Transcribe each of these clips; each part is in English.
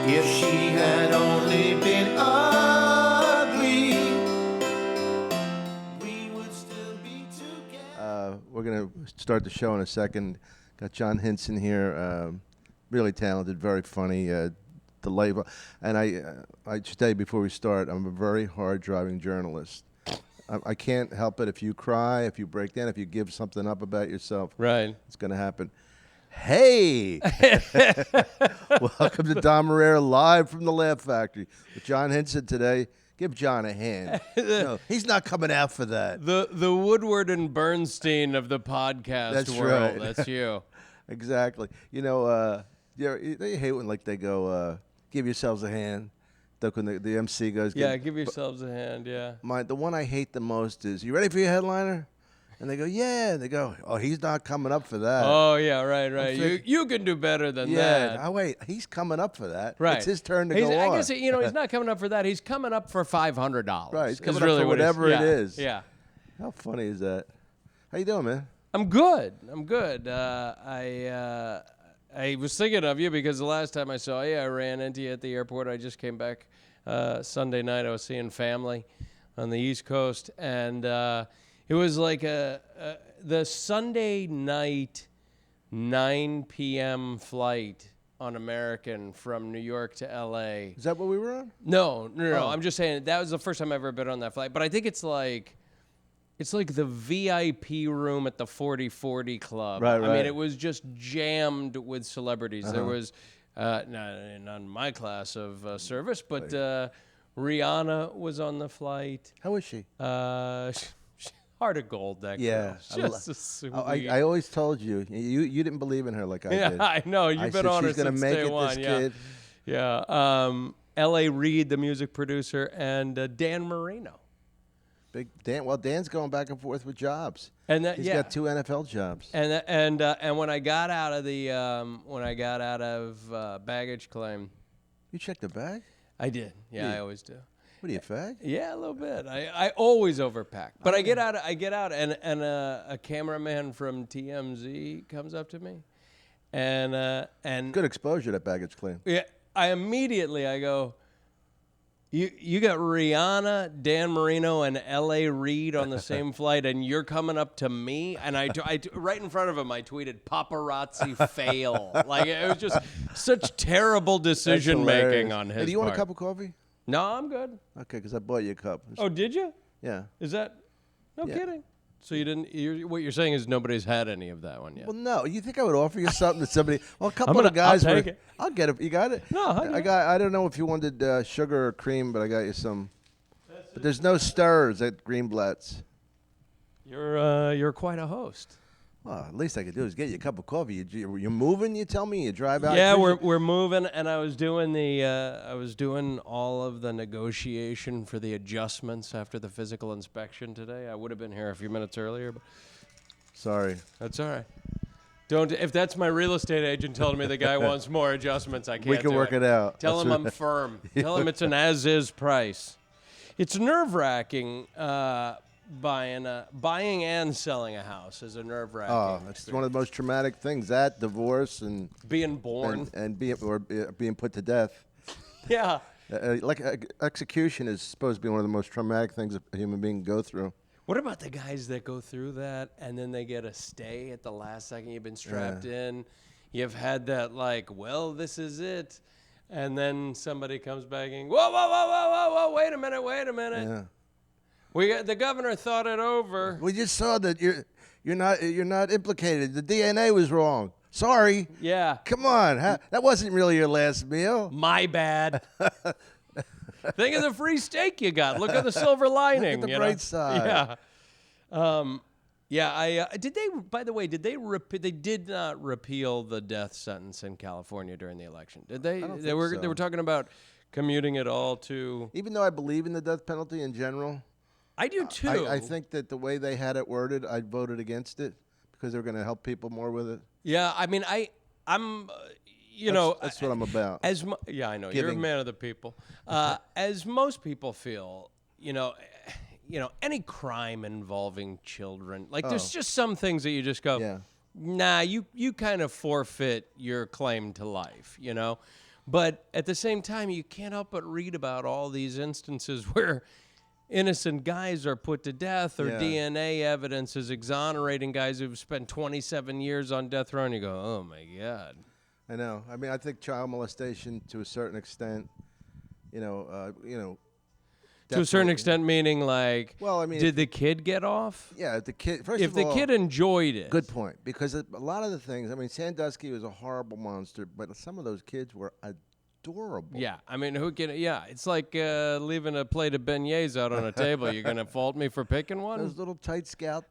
If she had only been ugly, we would still be together. We're going to start the show in a second. Got John Henson here, really talented, very funny, delightful. And I should tell you before we start, I'm a very hard-driving journalist. I can't help it. If you cry, if you break down, if you give something up about yourself, Right. it's going to happen. Hey! Welcome to Don Irrera live from the Laugh Factory with John Henson today. Give John a hand. No, he's not coming out for that. The Woodward and Bernstein of the podcast That's world. right. That's you. Exactly. You know, they hate when like they go, give yourselves a hand. Like when the MC goes, Yeah, give yourselves a hand, yeah. The one I hate the most is, you ready for your headliner? And they go, yeah. And they go, oh, he's not coming up for that. Oh, yeah, right. thinking- You can do better than Yeah. that. Oh, wait, he's coming up for that. Right. It's his turn to He's- go on. I guess, he's not coming up for that. He's coming up for $500. Right, he's is coming up really for what he's- whatever it yeah, is. Yeah. How funny is that? How you doing, man? I'm good. I was thinking of you because the last time I saw you, I ran into you at the airport. I just came back Sunday night. I was seeing family on the East Coast, and it was like the Sunday night 9 p.m. flight on American from New York to L.A. Is that what we were on? No. Oh. I'm just saying that was the first time I've ever been on that flight. But I think it's like the VIP room at the 4040 Club. Right, I mean, right. it was just jammed with celebrities. There was not in my class of service, but Rihanna was on the flight. How is she? Heart of gold, that Yeah, girl. Just a sweet. I always told you. You didn't believe in her like I did. I know. You've I been said on her she's gonna since make day it, one. this Yeah. kid. Yeah. L.A. Reid, the music producer, and Dan Marino. Big Dan. Well, Dan's going back and forth with jobs. And that, He's yeah. got 2 NFL jobs. And when I got out of the baggage claim, You checked the bag? I did. Yeah, Yeah. I always do. What are you, fag? Yeah, a little bit. I always overpack. But I get out, and a cameraman from TMZ comes up to me, and Good exposure, that baggage claim. yeah, I go, you got Rihanna, Dan Marino, and L.A. Reid on the same flight, and you're coming up to me? And I right in front of him, I tweeted, paparazzi fail. Like, it was just such terrible decision making on his part. Hey, do you want a cup of coffee? No, I'm good. Okay, because I bought you a cup. Oh, did you? Yeah. Is that? No Yeah. kidding. So you didn't? What you're saying is nobody's had any of that one yet. Well, no. You think I would offer you something that somebody? Well, a couple I'll of guys. take it. I'll get it. You got it? No, I don't know if you wanted sugar or cream, but I got you some. But there's no stirs at Greenblatt's. You're quite a host. Well, at least I could do is get you a cup of coffee. You're moving. You tell me. You drive out. Yeah, we're moving, and I was doing all of the negotiation for the adjustments after the physical inspection today. I would have been here a few minutes earlier, but Sorry. that's all right. If that's my real estate agent telling me the guy wants more adjustments, I can't. We can do work it out. Tell That's him right. I'm firm. Tell him it's an as-is price. It's nerve-wracking. Buying and selling a house is a nerve-wracking. Oh, it's one of the most traumatic things. That divorce and being born. and being put to death. Yeah. Execution is supposed to be one of the most traumatic things a human being can go through. What about the guys that go through that and then they get a stay at the last second? You've been strapped in. You've had that well, this is it. And then somebody comes back and, whoa, wait a minute. Yeah. The governor thought it over. We just saw that you're not implicated. The DNA was wrong. Sorry. Yeah. Come on. That wasn't really your last meal. My bad. Think of the free steak you got. Look at the silver lining. Look at the bright side. Yeah. Did they? By the way, did they? They did not repeal the death sentence in California during the election. Did they? I don't They think were. so. They were talking about commuting it all to. Even though I believe in the death penalty in general, I do too. I think that the way they had it worded, I voted against it because they were going to help people more with it. Yeah. I mean, I'm. That's what I'm about. I know you're a Giving. man of the people. As most people feel, any crime involving children, there's just some things that you just go, Yeah. nah, you kind of forfeit your claim to life, But at the same time, you can't help but read about all these instances where innocent guys are put to death, or DNA evidence is exonerating guys who've spent 27 years on death row, and you go, oh, my God. I know. I mean, I think child molestation, to a certain extent, to a certain extent, meaning like, well, I mean, did the kid get off? Yeah, the kid. First If of the all, kid enjoyed it. good point, because a lot of the things. I mean, Sandusky was a horrible monster, but some of those kids were adorable. Yeah, I mean, who can? Yeah, it's like leaving a plate of beignets out on a table. You're gonna fault me for picking one? Those little tight scout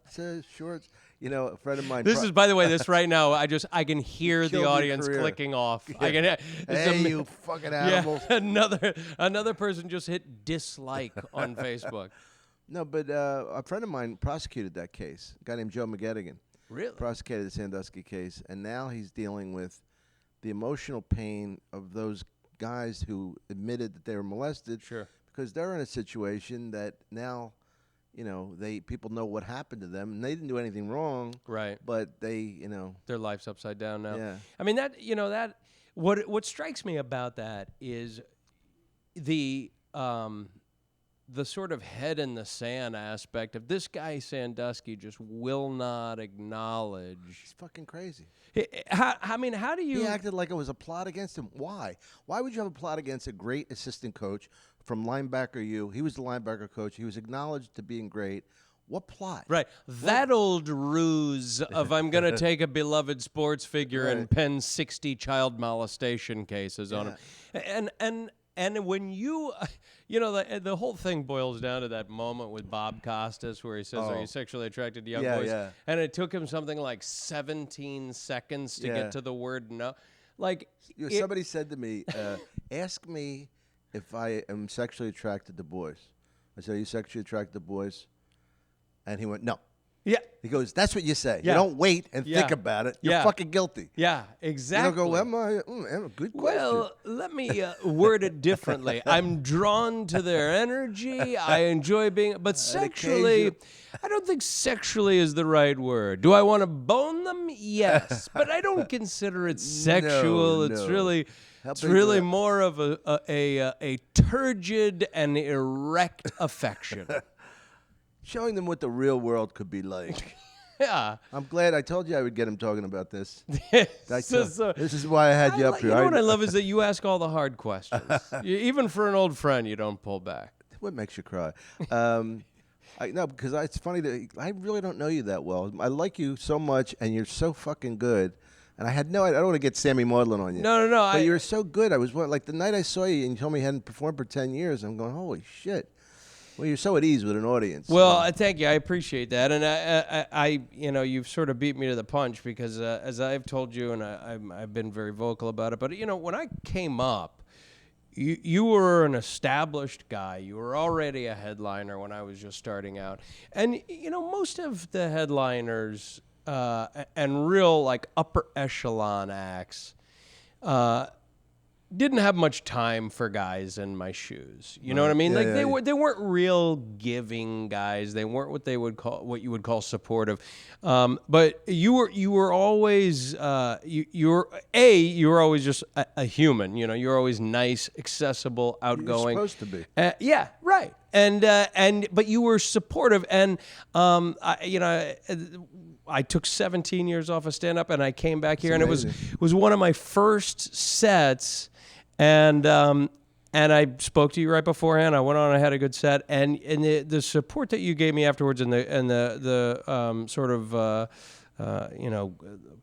shorts. You know, a friend of mine. This is, by the way, this right now. I can hear the your audience career. clicking off. I can hear. Hey, you fucking animals. Yeah, another person just hit dislike on Facebook. No, but a friend of mine prosecuted that case. A guy named Joe McGettigan. Really? Prosecuted the Sandusky case, and now he's dealing with the emotional pain of those guys who admitted that they were molested. Sure. Because they're in a situation that now, people know what happened to them, and they didn't do anything wrong. Right. But they, their life's upside down now. Yeah. I mean that what strikes me about that is the sort of head in the sand aspect of this guy Sandusky just will not acknowledge. He's fucking crazy. How do you? He acted like it was a plot against him. Why? Why would you have a plot against a great assistant coach from linebacker U? He was the linebacker coach. He was acknowledged to being great. What plot? Right. That old ruse of I'm going to take a beloved sports figure and pen 60 child molestation cases on him. And when the whole thing boils down to that moment with Bob Costas where he says, are you sexually attracted to young boys? Yeah. And it took him something like 17 seconds to get to the word no. Like somebody said to me, ask me if I am sexually attracted to boys. I said, are you sexually attracted to boys? And he went, no. Yeah. He goes, that's what you say. Yeah. You don't wait and think about it. You're fucking guilty. Yeah, exactly. You don't go, am I? Good question. Well, let me word it differently. I'm drawn to their energy. I enjoy being, but sexually, I don't think sexually is the right word. Do I want to bone them? Yes, but I don't consider it sexual. No. It's really more of a turgid and erect affection. Showing them what the real world could be like. Yeah. I'm glad I told you I would get him talking about this. This is why I had you up here. You know what I love is that you ask all the hard questions. Even for an old friend, you don't pull back. What makes you cry? Because it's funny that I really don't know you that well. I like you so much, and you're so fucking good. And I don't want to get Sammy Maudlin on you. No. But you were so good. I was like the night I saw you, and you told me you hadn't performed for 10 years. I'm going, holy shit. Well, you're so at ease with an audience. Well, thank you. I appreciate that, and I you've sort of beat me to the punch because, as I've told you, and I've been very vocal about it. But when I came up, you were an established guy. You were already a headliner when I was just starting out, and most of the headliners and real like upper echelon acts. Didn't have much time for guys in my shoes. You know what I mean? They weren't real giving guys. They weren't what you would call supportive. But you were always you were always just a human. You were always nice, accessible, outgoing. You're supposed to be. Yeah, right. But you were supportive, and I took 17 years off of stand-up, and I came back here, and it was one of my first sets. And I spoke to you right beforehand. I went on. I had a good set, and the support that you gave me afterwards, and the sort of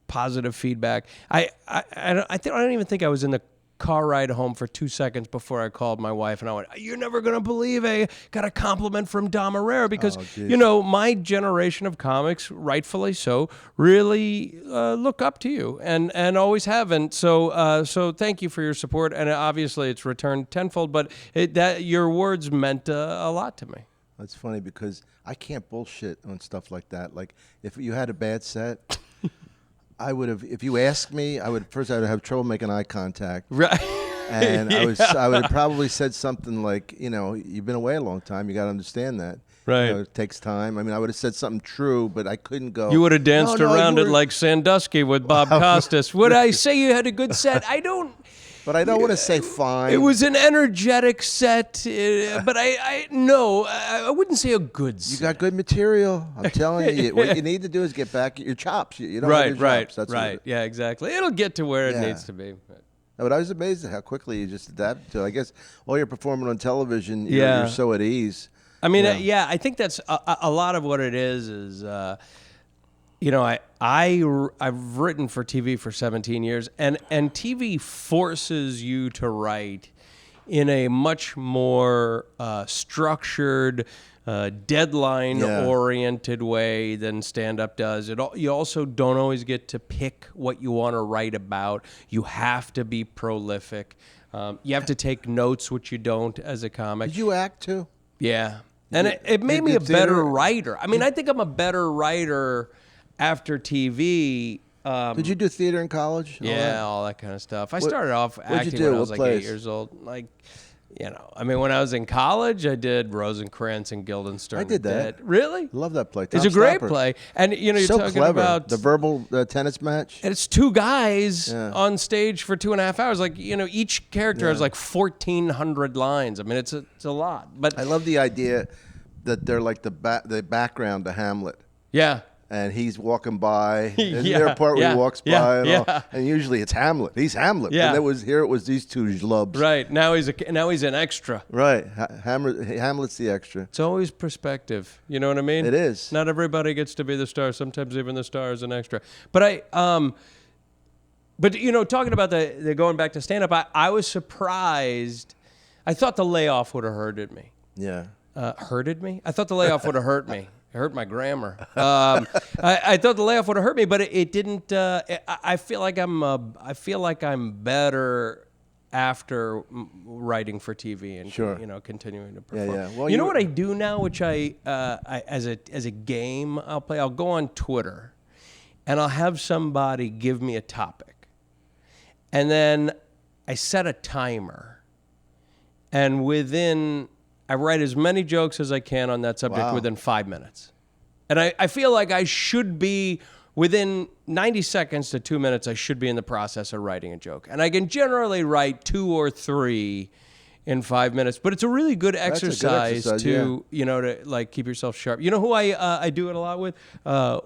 positive feedback. I don't even think I was in the car ride home for 2 seconds before I called my wife, and I went, "You're never gonna believe I got a compliment from Dom Irrera," because my generation of comics, rightfully so, really look up to you and always have. And so thank you for your support, and obviously it's returned tenfold. But your words meant a lot to me. That's funny because I can't bullshit on stuff like that. Like if you had a bad set. I would have, if you asked me, I would have trouble making eye contact. Right. And I would have probably said something like, you've been away a long time. You got to understand that. Right. It takes time. I mean, I would have said something true, but I couldn't go. You would have danced around it like Sandusky with Bob Costas. Would I say you had a good set? I don't. But I don't want to say fine. It was an energetic set, but I wouldn't say a good set. You got good material. I'm telling you. What you need to do is get back at your chops. You don't have your chops. That's right. Yeah, exactly. It'll get to where it Yeah. needs to be. But I was amazed at how quickly you just adapted to it. I guess while you're performing on television, you're so at ease. I mean, I think that's a lot of what it is I've written for TV for 17 years, and TV forces you to write in a much more structured, deadline-oriented way than stand-up does. You also don't always get to pick what you want to write about. You have to be prolific. You have to take notes, which you don't as a comic. Did you act too? Yeah. And it made me a better writer. I mean, I think I'm a better writer after TV. Did you do theater in college? All that kind of stuff. I started off acting when I was like 8 years old. I mean, when I was in college, I did Rosencrantz and Guildenstern. I did that. Really? I love that play. It's a great play. And, you're so talking clever. about... The verbal tennis match. And it's two guys on stage for 2.5 hours. Each character has 1,400 lines. I mean, it's a lot. But I love the idea that they're like the background to Hamlet. Yeah. And he's walking by. Isn't there a part where he walks by? And usually it's Hamlet. He's Hamlet. Yeah. And it was these two schlubs. Right. Now he's an extra. Right. Hamlet's the extra. It's always perspective. You know what I mean? It is. Not everybody gets to be the star. Sometimes even the star is an extra. But talking about the going back to stand up, I was surprised. I thought the layoff would have hurted me. Yeah. Hurted me? I thought the layoff would have hurt me. It hurt my grammar. I thought the layoff would have hurt me, but it didn't. I feel like I'm better after writing for TV and continuing to perform. Yeah. Well, you know what I do now, which I as a game I'll play. I'll go on Twitter, and I'll have somebody give me a topic, and then I set a timer, and I write as many jokes as I can on that subject within 5 minutes. And I feel like I should be, within 90 seconds to 2 minutes, I should be in the process of writing a joke. And I can generally write 2 or 3 in 5 minutes. But it's a really good exercise to keep yourself sharp. You know who I do it a lot with?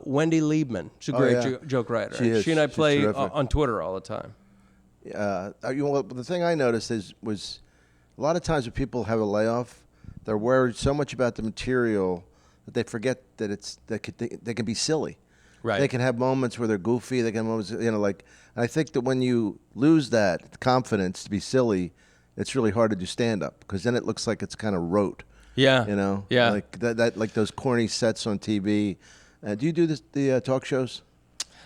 Wendy Liebman. She's a great joke writer. She and I play on Twitter all the time. The thing I noticed was a lot of times when people have a layoff, they're worried so much about the material that they forget that they can be silly. Right. They can have moments where they're goofy. They can have moments, and I think that when you lose that confidence to be silly, it's really hard to do stand up because then it looks like it's kind of rote. Yeah. Yeah. Like that like those corny sets on TV. Do you do the talk shows?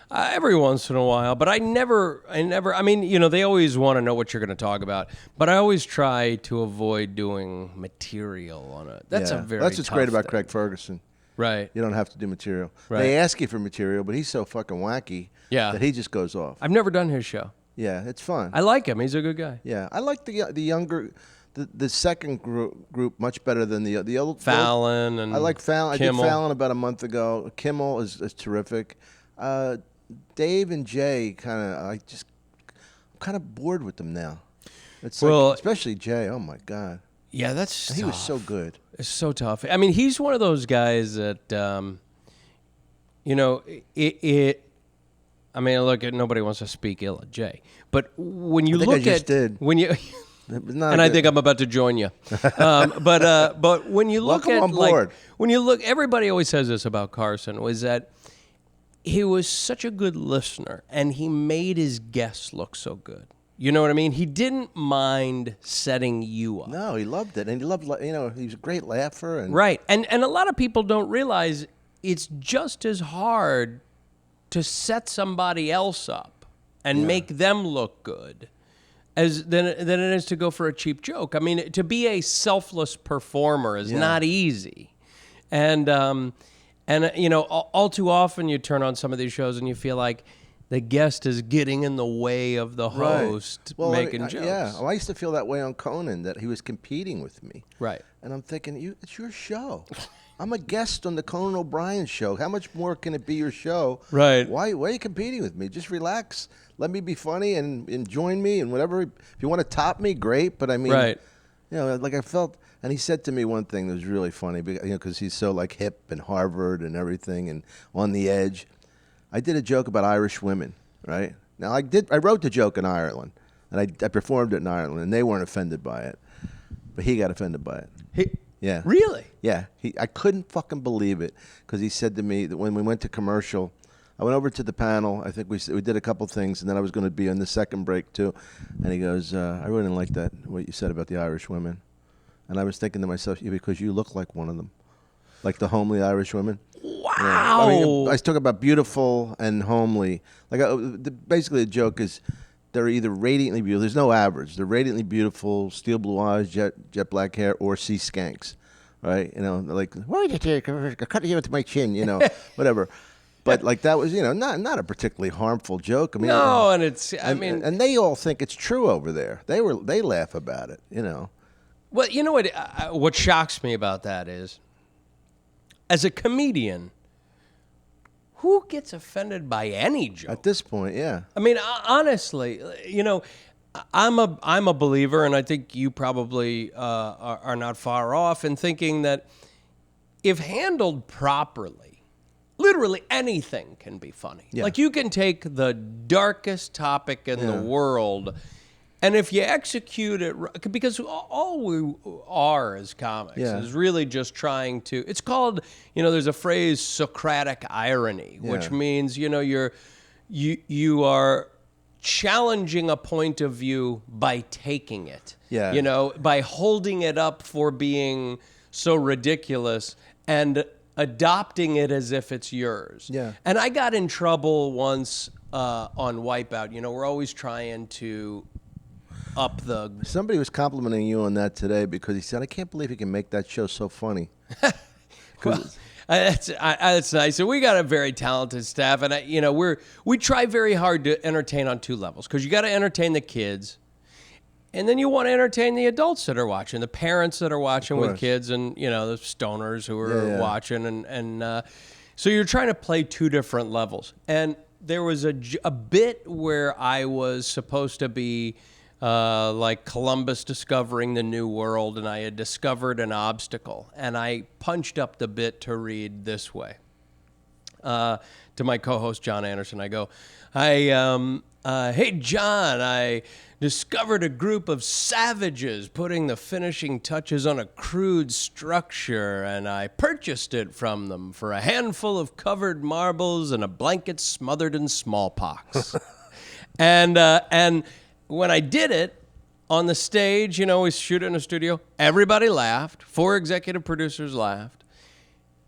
Every once in a while, but I never, I mean, they always want to know what you're going to talk about, but I always try to avoid doing material on it. That's That's what's great about Craig Ferguson. Right. You don't have to do material. Right. They ask you for material, but he's so fucking wacky that he just goes off. I've never done his show. Yeah, it's fun. I like him. He's a good guy. Yeah, I like the younger, the second group much better than the old. Fallon and I like Fallon. Kimmel. I did Fallon about a month ago. Kimmel is terrific. Dave and Jay I'm kind of bored with them now. It's especially Jay. Oh my God. Yeah, that's he tough. was so good. It's so tough. I mean, he's one of those guys that, I mean, look, nobody wants to speak ill of Jay, but when you look at when you. And I think I'm about to join you, but when you look at everybody always says this about Carson was that he was such a good listener and he made his guests look so good. You know what I mean? He didn't mind setting you up. No, he loved it, and he loved he was a great laugher and right. And a lot of people don't realize it's just as hard to set somebody else up and make them look good than it is to go for a cheap joke. I mean, to be a selfless performer is not easy. And all too often you turn on some of these shows and you feel like the guest is getting in the way of the host making jokes. Yeah, I used to feel that way on Conan, that he was competing with me. Right. And I'm thinking, it's your show. I'm a guest on the Conan O'Brien show. How much more can it be your show? Right. Why are you competing with me? Just relax. let me be funny and join me and whatever. If you want to top me, great. But I mean, Right. you know, like I felt, and he said to me one thing that was really funny, because he's so like hip and Harvard and everything and on the edge. I did a joke about Irish women, right? Now I wrote the joke in Ireland, and I performed it in Ireland, and they weren't offended by it, but he got offended by it. Yeah. Really? Yeah. I couldn't fucking believe it, because he said to me that when we went to commercial, I went over to the panel. I think we did a couple things, and then I was going to be on the second break too. And he goes, I really didn't like that, what you said about the Irish women. And I was thinking to myself, yeah, because you look like one of them, like the homely Irish women. Wow. Yeah. I mean, I was talking about beautiful and homely. Like basically the joke is they're either radiantly beautiful. There's no average. They're radiantly beautiful, steel blue eyes, jet black hair, or sea skanks, right? You know, like, why did you cut you into my chin? You know, whatever. But like that was, you know, not a particularly harmful joke. I mean, No, and it's, I mean, and they all think it's true over there. They laugh about it, you know. well, you know what shocks me about that is, as a comedian, who gets offended by any joke? At this point, yeah. I mean, honestly, you know, I'm a believer, and I think you probably are not far off in thinking that if handled properly, literally anything can be funny. Yeah. Like you can take the darkest topic in the world, and if you execute it, because all we are as comics is really just trying to, it's called, you know, there's a phrase, Socratic irony, which means, you know, you are challenging a point of view by taking it. Yeah. You know, by holding it up for being so ridiculous and adopting it as if it's yours. Yeah. And I got in trouble once on Wipeout. You know, we're always trying to up the... Somebody was complimenting you on that today, because he said, I can't believe he can make that show so funny. Well, that's nice. And we got a very talented staff, and you know, we try very hard to entertain on two levels, because you got to entertain the kids, and then you want to entertain the adults that are watching, the parents that are watching with kids, and you know, the stoners who are watching, and so you're trying to play two different levels. And there was a bit where I was supposed to be like Columbus discovering the New World, and I had discovered an obstacle, and I punched up the bit to read this way. To my co-host John Anderson, I go, hey John, I discovered a group of savages putting the finishing touches on a crude structure, and I purchased it from them for a handful of covered marbles and a blanket smothered in smallpox. And when I did it on the stage, you know, we shoot it in a studio, everybody laughed. 4 executive producers laughed.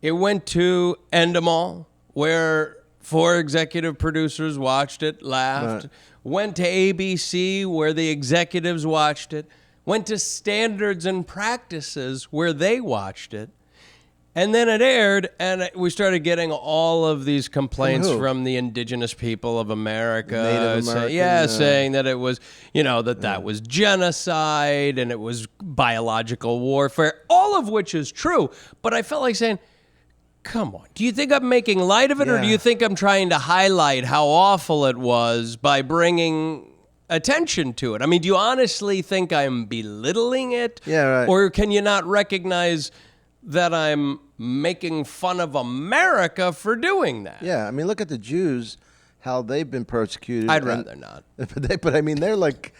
It went to Endemol, where 4 executive producers watched it, laughed. Right. Went to ABC, where the executives watched it. Went to Standards and Practices, where they watched it. And then it aired, and we started getting all of these complaints from the indigenous people of America. Native American, saying that it was, you know, that was genocide and it was biological warfare, all of which is true. But I felt like saying, come on, do you think I'm making light of it, or do you think I'm trying to highlight how awful it was by bringing attention to it? I mean, do you honestly think I'm belittling it? Yeah, right. Or can you not recognize that I'm making fun of America for doing that? Yeah, I mean, look at the Jews, how they've been persecuted. I'd rather not. But I mean, they're like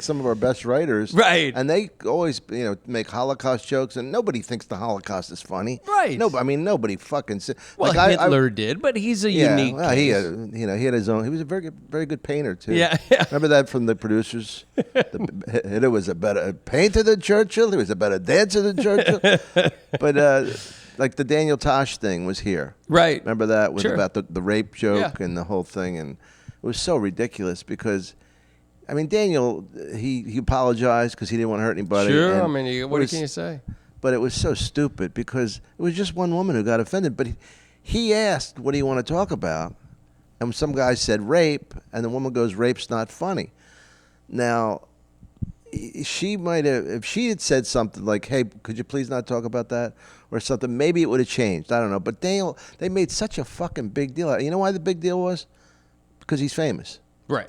some of our best writers, Right? And they always, you know, make Holocaust jokes, and nobody thinks the Holocaust is funny, Right? No, I mean, nobody fucking. Well, like Hitler did, but he's a unique well, case. he had his own. He was a very good painter too. Yeah. Remember that from the producers? Hitler was a better painter than Churchill. He was a better dancer than Churchill. But like the Daniel Tosh thing was here. Right. Remember that was Sure. about the rape joke Yeah. and the whole thing, and it was so ridiculous because, I mean, Daniel he apologized because he didn't want to hurt anybody. Sure. and I mean, what can you say? But it was so stupid because it was just one woman who got offended. But he asked, "What do you want to talk about?" And some guy said rape, and the woman goes, "Rape's not funny." Now, she might have, if she had said something like, "Hey, could you please not talk about that?" or something, maybe it would have changed. I don't know. But Daniel, they made such a fucking big deal. You know why the big deal was? Because he's famous. Right.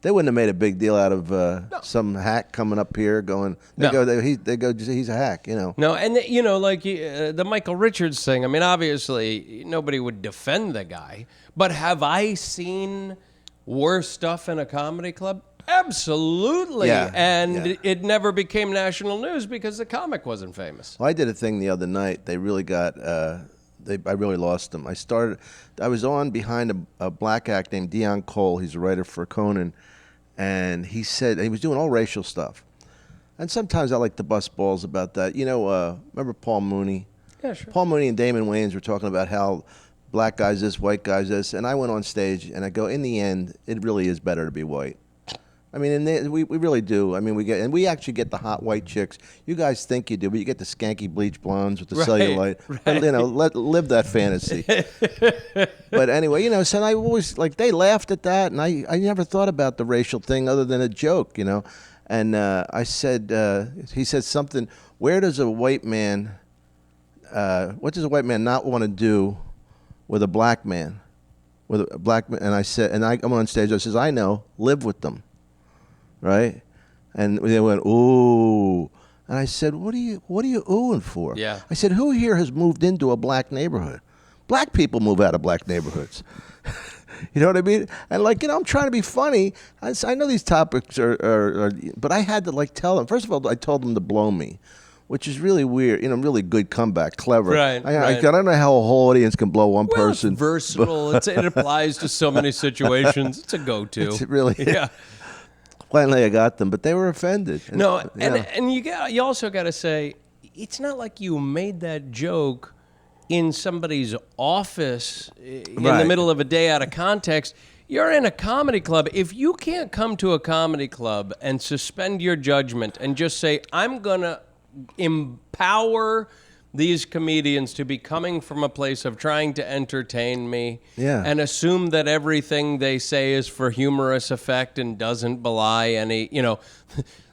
They wouldn't have made a big deal out of some hack coming up here going. They go. He's a hack, you know. No, and like the Michael Richards thing. I mean, obviously nobody would defend the guy, but have I seen worse stuff in a comedy club? Absolutely. Yeah, And it never became national news because the comic wasn't famous. Well, I did a thing the other night. They really got. I really lost them. I was on behind a black act named Dion Cole. He's a writer for Conan, and he said he was doing all racial stuff. And sometimes I like to bust balls about that. You know, remember Paul Mooney? Yeah, sure. Paul Mooney and Damon Wayans were talking about how black guys this, white guys this, and I went on stage and I go, in the end, it really is better to be white. I mean, we really do. I mean, we actually get the hot white chicks. You guys think you do, but you get the skanky bleach blondes with the cellulite. Right. But, you know, live that fantasy. But anyway, you know, so I always, like, they laughed at that, and I never thought about the racial thing other than a joke, you know. And I said, he said something, what does a white man not want to do with a black man? With a black man? And I said, and I'm on stage, I says, I know, live with them. Right? And they went, ooh. And I said, what are you oohing for? Yeah. I said, who here has moved into a black neighborhood? Black people move out of black neighborhoods. You know what I mean? And, like, you know, I'm trying to be funny. I know these topics are, but I had to, like, tell them. First of all, I told them to blow me, which is really weird. You know, really good comeback, clever. Right. I don't know how a whole audience can blow one person. It's versatile. It applies to so many situations. It's a go-to. It's really, yeah. Finally, I got them, but they were offended. No, and you also got to say, it's not like you made that joke in somebody's office in the middle of a day out of context. You're in a comedy club. If you can't come to a comedy club and suspend your judgment and just say, I'm going to empower these comedians to be coming from a place of trying to entertain me and assume that everything they say is for humorous effect and doesn't belie any, you know,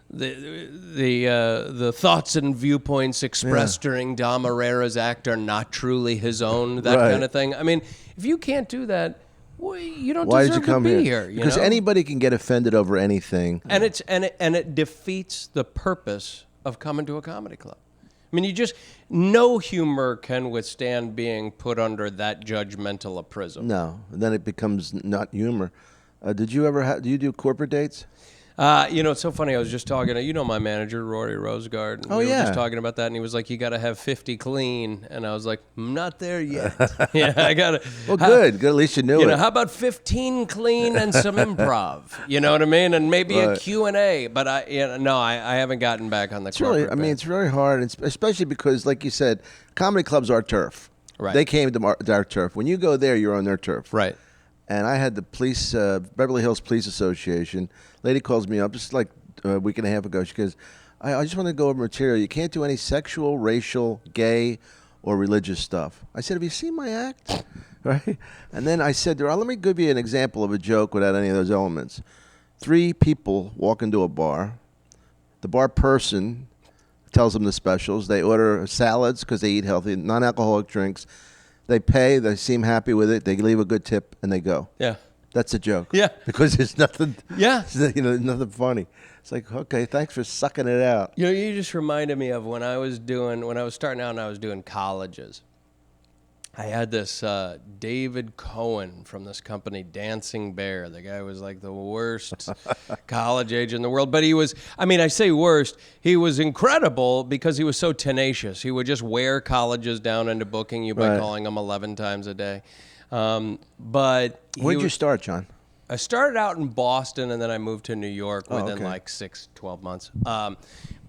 the thoughts and viewpoints expressed during Dom Irrera's act are not truly his own, that kind of thing. I mean, if you can't do that, well, you don't deserve to be here. Because anybody can get offended over anything. And it defeats the purpose of coming to a comedy club. I mean, no humor can withstand being put under that judgmental a prism. No, then it becomes not humor. Do you do corporate dates? You know, it's so funny. I was just talking to, you know, my manager, Rory Rosegard. Oh, we were just talking about that, and he was like, you got to have 50 clean. And I was like, I'm not there yet. Yeah, I got to. Well, good. At least you knew it. You know, how about 15 clean and some improv? You know what I mean? And maybe a Q&A. But I haven't gotten back on the corporate bit. It's very hard, especially because, like you said, comedy clubs are turf. Right. They came to our turf. When you go there, you're on their turf. Right. And I had the police, Beverly Hills Police Association. Lady calls me up just like a week and a half ago. She goes, I just want to go over material. You can't do any sexual, racial, gay, or religious stuff. I said, have you seen my act? Right? And then I said to her, let me give you an example of a joke without any of those elements. 3 people walk into a bar. The bar person tells them the specials. They order salads because they eat healthy, non-alcoholic drinks. They pay, they seem happy with it, they leave a good tip, and they go. Yeah. That's a joke. Yeah. Because there's nothing, yeah. You know, nothing funny. It's like, okay, thanks for sucking it out. You know, you just reminded me of when I was starting out and I was doing colleges. I had this David Cohen from this company, Dancing Bear. The guy was like the worst college agent in the world. But he was, I mean, I say worst, he was incredible because he was so tenacious. He would just wear colleges down into booking you by calling them 11 times a day. But where'd you start, John? I started out in Boston, and then I moved to New York within like 12 months.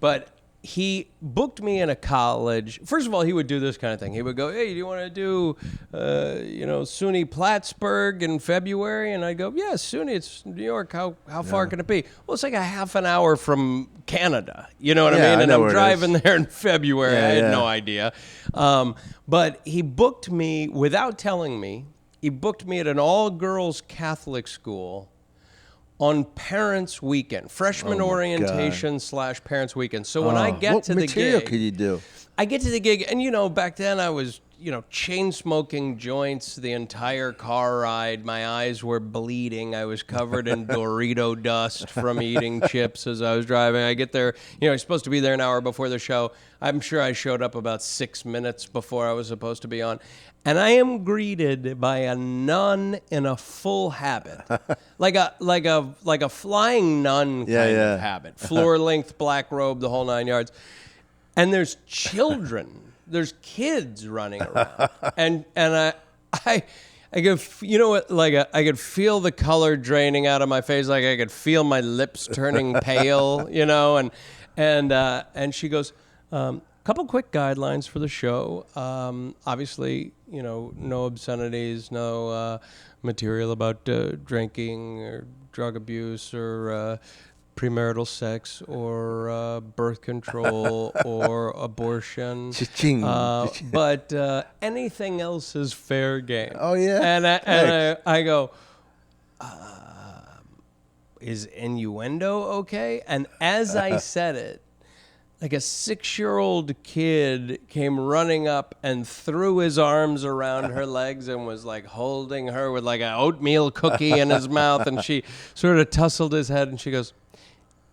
But he booked me in a college. First of all, he would do this kind of thing. He would go, hey, do you want to do, SUNY Plattsburgh in February? And I'd go, yeah, SUNY, it's New York. How far can it be? Well, it's like a half an hour from Canada. You know what I mean? And I'm driving there in February. I had no idea. But he booked me, without telling me, he booked me at an all-girls Catholic school on Parents' Weekend, freshman orientation / Parents' Weekend. So when I get to the gig, what material could you do? I get to the gig, and back then I was, chain smoking joints the entire car ride. My eyes were bleeding. I was covered in Dorito dust from eating chips as I was driving. I get there, I was supposed to be there an hour before the show. I'm sure I showed up about 6 minutes before I was supposed to be on. And I am greeted by a nun in a full habit, like a flying nun kind of habit, floor length black robe, the whole 9 yards. And there's children, there's kids running around, and I could, I could feel the color draining out of my face, like I could feel my lips turning pale, and she goes, couple quick guidelines for the show. Obviously, no obscenities, no material about drinking or drug abuse or premarital sex or birth control or abortion. But anything else is fair game. Oh, yeah? And I go, is innuendo okay? And as I said it, like a 6-year-old kid came running up and threw his arms around her legs and was like holding her with like an oatmeal cookie in his mouth. And she sort of tousled his head and she goes,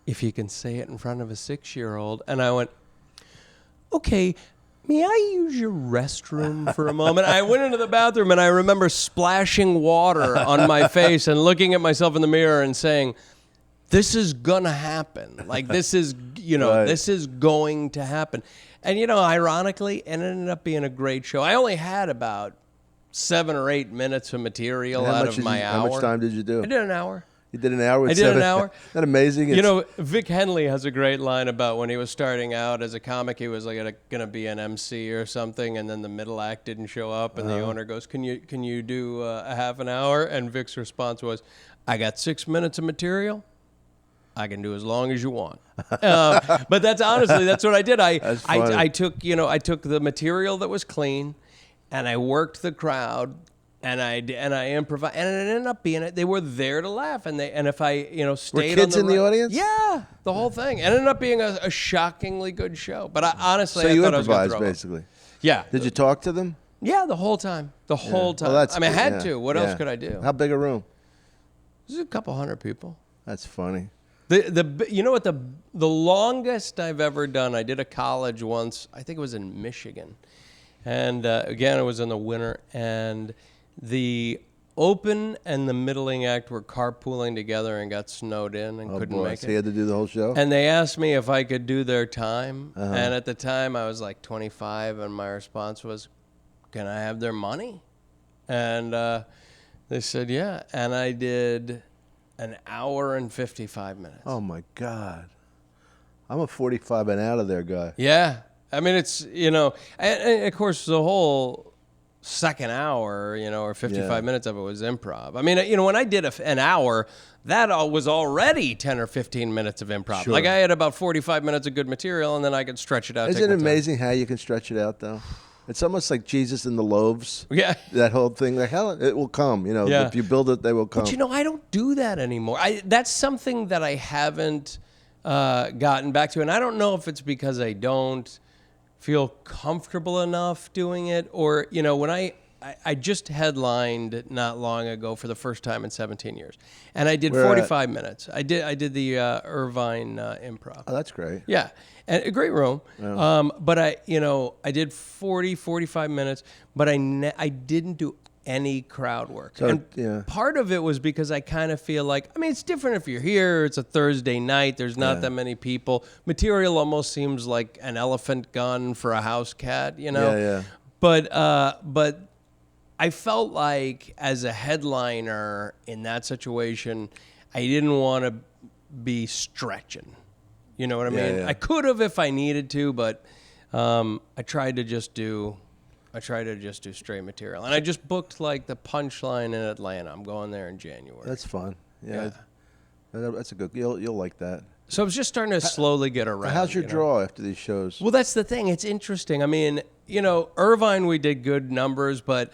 if you can say it in front of a 6-year-old. And I went, okay, may I use your restroom for a moment? I went into the bathroom and I remember splashing water on my face and looking at myself in the mirror and saying, this is gonna happen. Like this is, Right. This is going to happen. And ironically, it ended up being a great show. I only had about 7 or 8 minutes of material out of my hour. How much time did you do? I did an hour. You did an hour with I did 7? an hour. Isn't that amazing? Vic Henley has a great line about when he was starting out as a comic, he was like going to be an MC or something, and then the middle act didn't show up, and the owner goes, "Can you do a half an hour?" And Vic's response was, "I got 6 minutes of material. I can do as long as you want." But that's what I did. I took the material that was clean, and I worked the crowd. And I improvised, and it ended up being they were there to laugh, and if I stayed. Were kids on in the audience? Yeah, the whole thing. It ended up being a shockingly good show. But I honestly, So I you thought I was gonna improvised throw up. basically. Yeah. Did you talk to them? Yeah, the whole time. The whole time. Well, that's I mean, I had good, to. What else could I do? How big a room? This is a couple hundred people. That's funny. The longest I've ever done, I did a college once. I think it was in Michigan, and again, it was in the winter, and the open and the middling act were carpooling together and got snowed in and couldn't make So it. you had to do the whole show? And they asked me if I could do their time. And at the time, I was like 25, and my response was, "Can I have their money?" And they said, "Yeah." And I did an hour and 55 minutes. Oh, my God. I'm a 45 and out of there guy. Yeah. I mean, it's, and of course, the whole second hour, or 55 minutes of it was improv. I mean, when I did an hour, that was already 10 or 15 minutes of improv. Sure. Like I had about 45 minutes of good material, and then I could stretch it out. Isn't it amazing how you can stretch it out, though? It's almost like Jesus and the loaves. Yeah. That whole thing. Like, hell, it will come. Yeah. If you build it, they will come. But, I don't do that anymore. That's something that I haven't gotten back to. And I don't know if it's because I don't feel comfortable enough doing it, or when I just headlined not long ago for the first time in 17 years, and I did 45 minutes. I did the Irvine Improv. Oh, that's great. Yeah, and a great room. Yeah. But I did 45 minutes, but I didn't do any crowd work. So, and part of it was because I kind of feel like, it's different if you're here, it's a Thursday night, there's not that many people. Material almost seems like an elephant gun for a house cat, Yeah. But I felt like as a headliner in that situation, I didn't want to be stretching. You know what I mean? Yeah. I could have if I needed to, but I tried to just do straight material. And I just booked like the Punchline in Atlanta. I'm going there in January. That's fun. Yeah. That's a good. You'll like that. So I was just starting to slowly get around. How's your draw after these shows? Well, that's the thing. It's interesting. I mean, Irvine, we did good numbers, but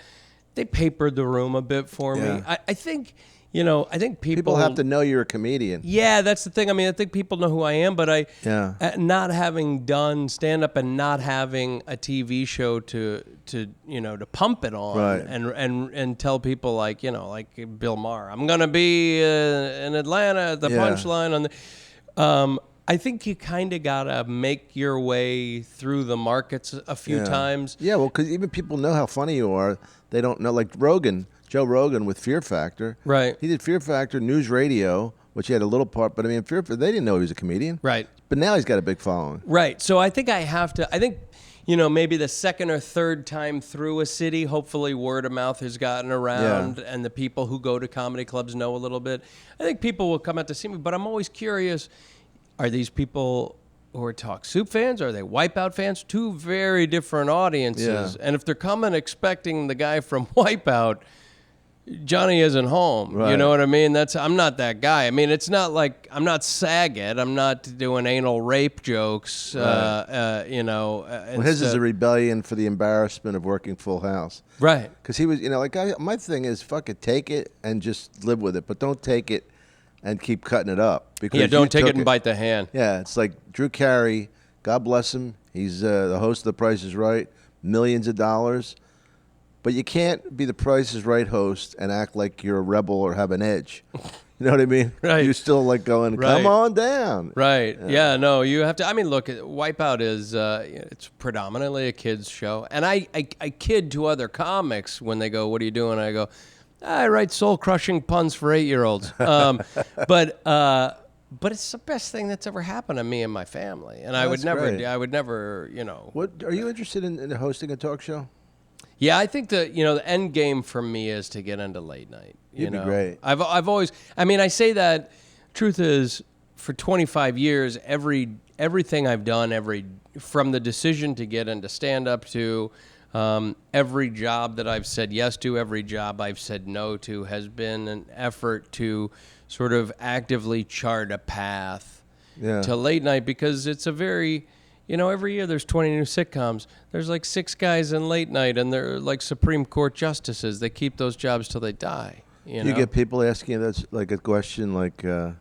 they papered the room a bit for me. I think, I think People have to know you're a comedian. Yeah, that's the thing. I mean, I think people know who I am, but Yeah. not having done stand up and not having a TV show to pump it on, Right. and tell people like Bill Maher, I'm gonna be in Atlanta at the Punchline on the. I think you kind of gotta make your way through the markets a few times. Yeah, well, because even people know how funny you are. They don't know, like Joe Rogan with Fear Factor. Right. He did Fear Factor, News Radio, which he had a little part, but I mean, Fear Factor, they didn't know he was a comedian. Right. But now he's got a big following. Right. So I think maybe the second or third time through a city, hopefully word of mouth has gotten around and the people who go to comedy clubs know a little bit. I think people will come out to see me, but I'm always curious, are these people who are Talk Soup fans? Are they Wipeout fans? Two very different audiences. Yeah. And if they're coming expecting the guy from Wipeout, Johnny isn't home. Right. You know what I mean? I'm not that guy. I mean, it's not like I'm not Saget. I'm not doing anal rape jokes. Right. Well, his is a rebellion for the embarrassment of working Full House. Right. Because he was, my thing is, fuck it, take it and just live with it, but don't take it and keep cutting it up. Because don't take it and bite the hand. Yeah, it's like Drew Carey, God bless him. He's the host of The Price is Right, millions of dollars. But you can't be The Price is Right host and act like you're a rebel or have an edge. You know what I mean? Right. You're still like going, come on down. Right. Yeah, no, you have to. I mean, look, Wipeout is, it's predominantly a kid's show. And I kid to other comics when they go, what are you doing? I go, I write soul-crushing puns for 8-year-olds. But it's the best thing that's ever happened to me and my family. And I would never, What are you interested in hosting a talk show? Yeah, I think the end game for me is to get into late night. You'd be great. I've always, I say that. Truth is, for 25 years, everything I've done, from the decision to get into stand-up to every job that I've said yes to, every job I've said no to, has been an effort to sort of actively chart a path to late night, because it's a very, every year there's 20 new sitcoms. There's like 6 guys in late night, and they're like Supreme Court justices. They keep those jobs till they die. You get people asking you that's like a question like I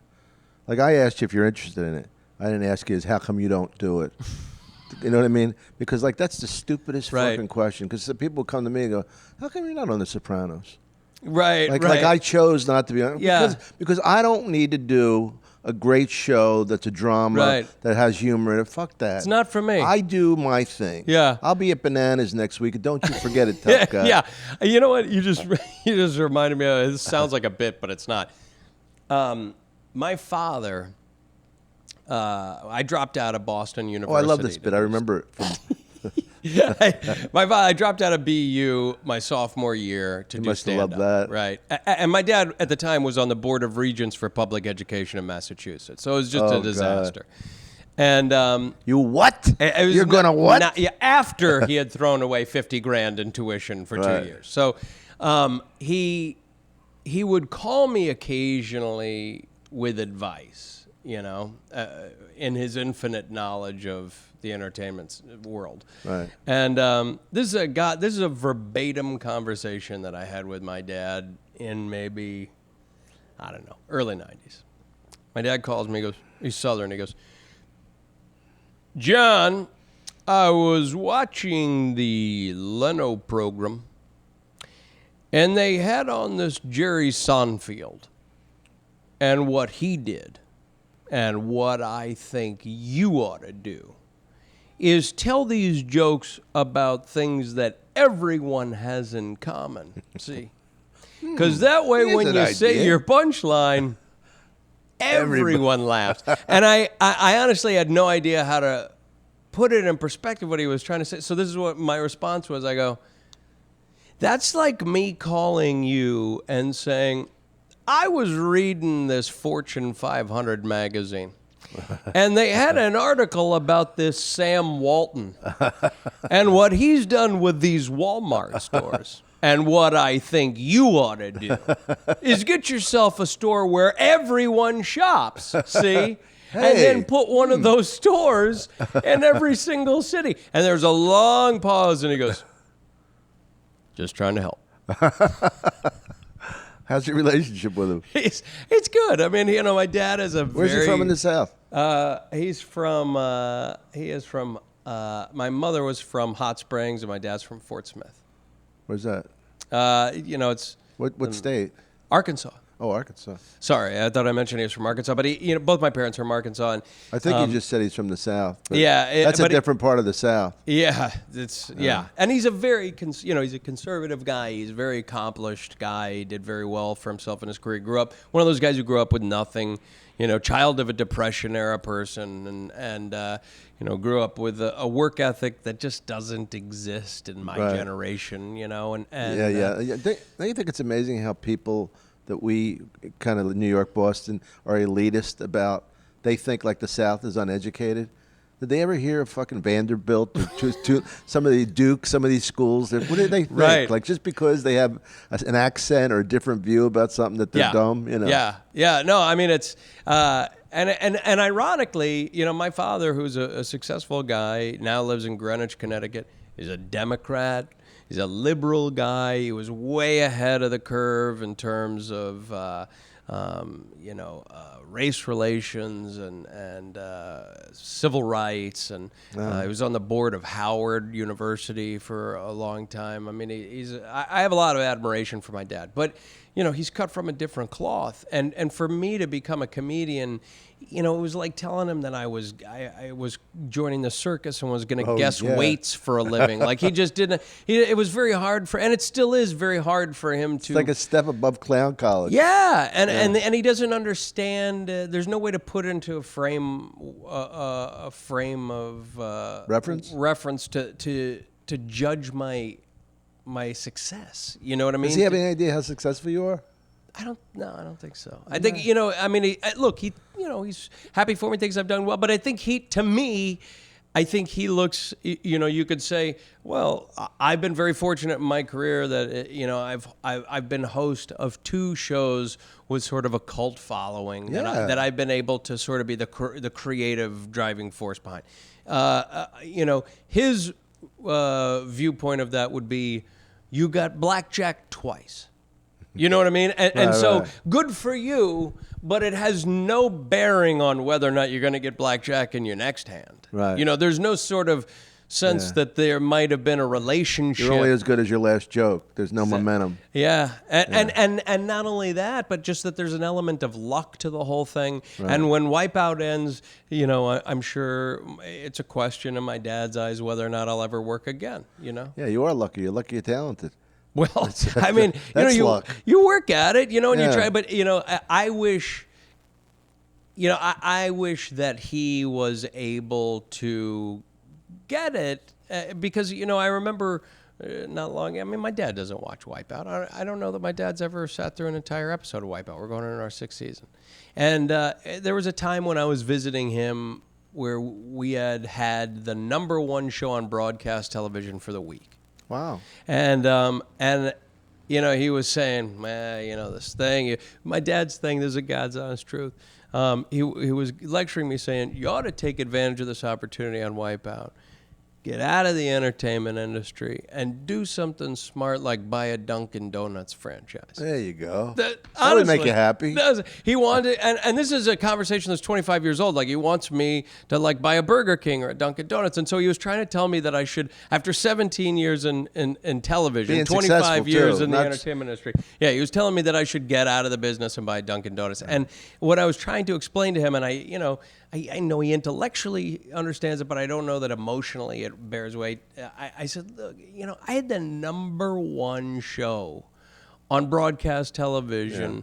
asked you if you're interested in it. I didn't ask you is how come you don't do it. You know what I mean? Because that's the stupidest fucking question. Because the people come to me and go, how come you're not on The Sopranos? Right, Like I chose not to be on. Yeah. Because I don't need to do a great show that's a drama that has humor in it. Fuck that. It's not for me. I do my thing. Yeah. I'll be at Bananas next week. Don't you forget it, tough guy. Yeah. You know what? You just reminded me of, this sounds like a bit, but it's not. My father, I dropped out of Boston University. Oh, I love this bit. I remember it from I dropped out of BU my sophomore year to do stand-up. Must have loved that. Right. And my dad at the time was on the Board of Regents for Public Education in Massachusetts. So it was just a disaster. God. And you what? You're going to what? After he had thrown away $50,000 in tuition for 2 years. So he would call me occasionally with advice, in his infinite knowledge of the entertainment world. Right. And this is a verbatim conversation that I had with my dad in maybe, I don't know, early 90s. My dad calls me, he goes, he's Southern, he goes, John, I was watching the Leno program, and they had on this Jerry Seinfeld and what he did, and what I think you ought to do is tell these jokes about things that everyone has in common. See? Because that way when you say your punchline, everyone laughs. And I honestly had no idea how to put it in perspective what he was trying to say. So this is what my response was. I go, that's like me calling you and saying, I was reading this Fortune 500 magazine, and they had an article about this Sam Walton and what he's done with these Walmart stores. And what I think you ought to do is get yourself a store where everyone shops, see? And then put one of those stores in every single city. And there's a long pause, and he goes, just trying to help. How's your relationship with him? It's good. I mean, my dad is a Where's he from in the South? He's from. He is from. My mother was from Hot Springs, and my dad's from Fort Smith. Where's that? It's What state? Arkansas. Oh, Arkansas. Sorry, I thought I mentioned he was from Arkansas, but both my parents are from Arkansas. And I think you just said he's from the South. Yeah, that's a different part of the South. Yeah, and he's a very he's a conservative guy. He's a very accomplished guy. He did very well for himself in his career. He grew up one of those guys who grew up with nothing. Child of a Depression era person, and grew up with a work ethic that just doesn't exist in my generation. Don't you think it's amazing how people that we kind of New York, Boston are elitist about? They think like the South is uneducated. Did they ever hear of fucking Vanderbilt or some of the Duke, some of these schools? What do they think? Right. Like just because they have an accent or a different view about something that they're dumb, Yeah. No, I mean it's and ironically, my father, who's a successful guy, now lives in Greenwich, Connecticut, is a Democrat. He's a liberal guy. He was way ahead of the curve in terms of race relations and civil rights, and he was on the board of Howard University for a long time. I mean, I have a lot of admiration for my dad, but he's cut from a different cloth, and for me to become a comedian, it was like telling him that I was joining the circus and was going to guess weights for a living. Like he just didn't. It was very hard and it still is very hard for him to. It's like a step above clown college. Yeah, and he doesn't understand. There's no way to put into a frame of reference to judge my success. You know what I mean? Does he have any idea how successful you are? I don't think so. I think, he's happy for me, thinks I've done well, but I think I think he looks, you could say, well, I've been very fortunate in my career that, I've been host of 2 shows with sort of a cult following that I've been able to sort of be the creative driving force behind. His viewpoint of that would be, you got blackjack twice. You know what I mean? And so good for you, but it has no bearing on whether or not you're going to get blackjack in your next hand. Right. There's no sort of sense that there might have been a relationship. You're only as good as your last joke. There's no momentum. Yeah. And not only that, but just that there's an element of luck to the whole thing. Right. And when Wipeout ends, I'm sure it's a question in my dad's eyes whether or not I'll ever work again, Yeah, you are lucky. You're lucky you're talented. Well, I mean, you work at it, and you try, but I wish, I wish that he was able to get it because I remember not long. I mean, my dad doesn't watch Wipeout. I don't know that my dad's ever sat through an entire episode of Wipeout. We're going into our 6th season, and there was a time when I was visiting him where we had the #1 show on broadcast television for the week. Wow. And he was saying, man, this thing, my dad's thing, this is a God's honest truth. He was lecturing me saying, you ought to take advantage of this opportunity on Wipeout. Get out of the entertainment industry and do something smart like buy a Dunkin' Donuts franchise. There you go. That would make you happy. He wanted, and this is a conversation that's 25 years old. Like he wants me to buy a Burger King or a Dunkin' Donuts. And so he was trying to tell me that I should, after 17 years in television, being 25 years too, in the entertainment industry. Yeah, he was telling me that I should get out of the business and buy Dunkin' Donuts. And what I was trying to explain to him, and I know he intellectually understands it, but I don't know that emotionally it bears weight. I said, look, I had the #1 show on broadcast television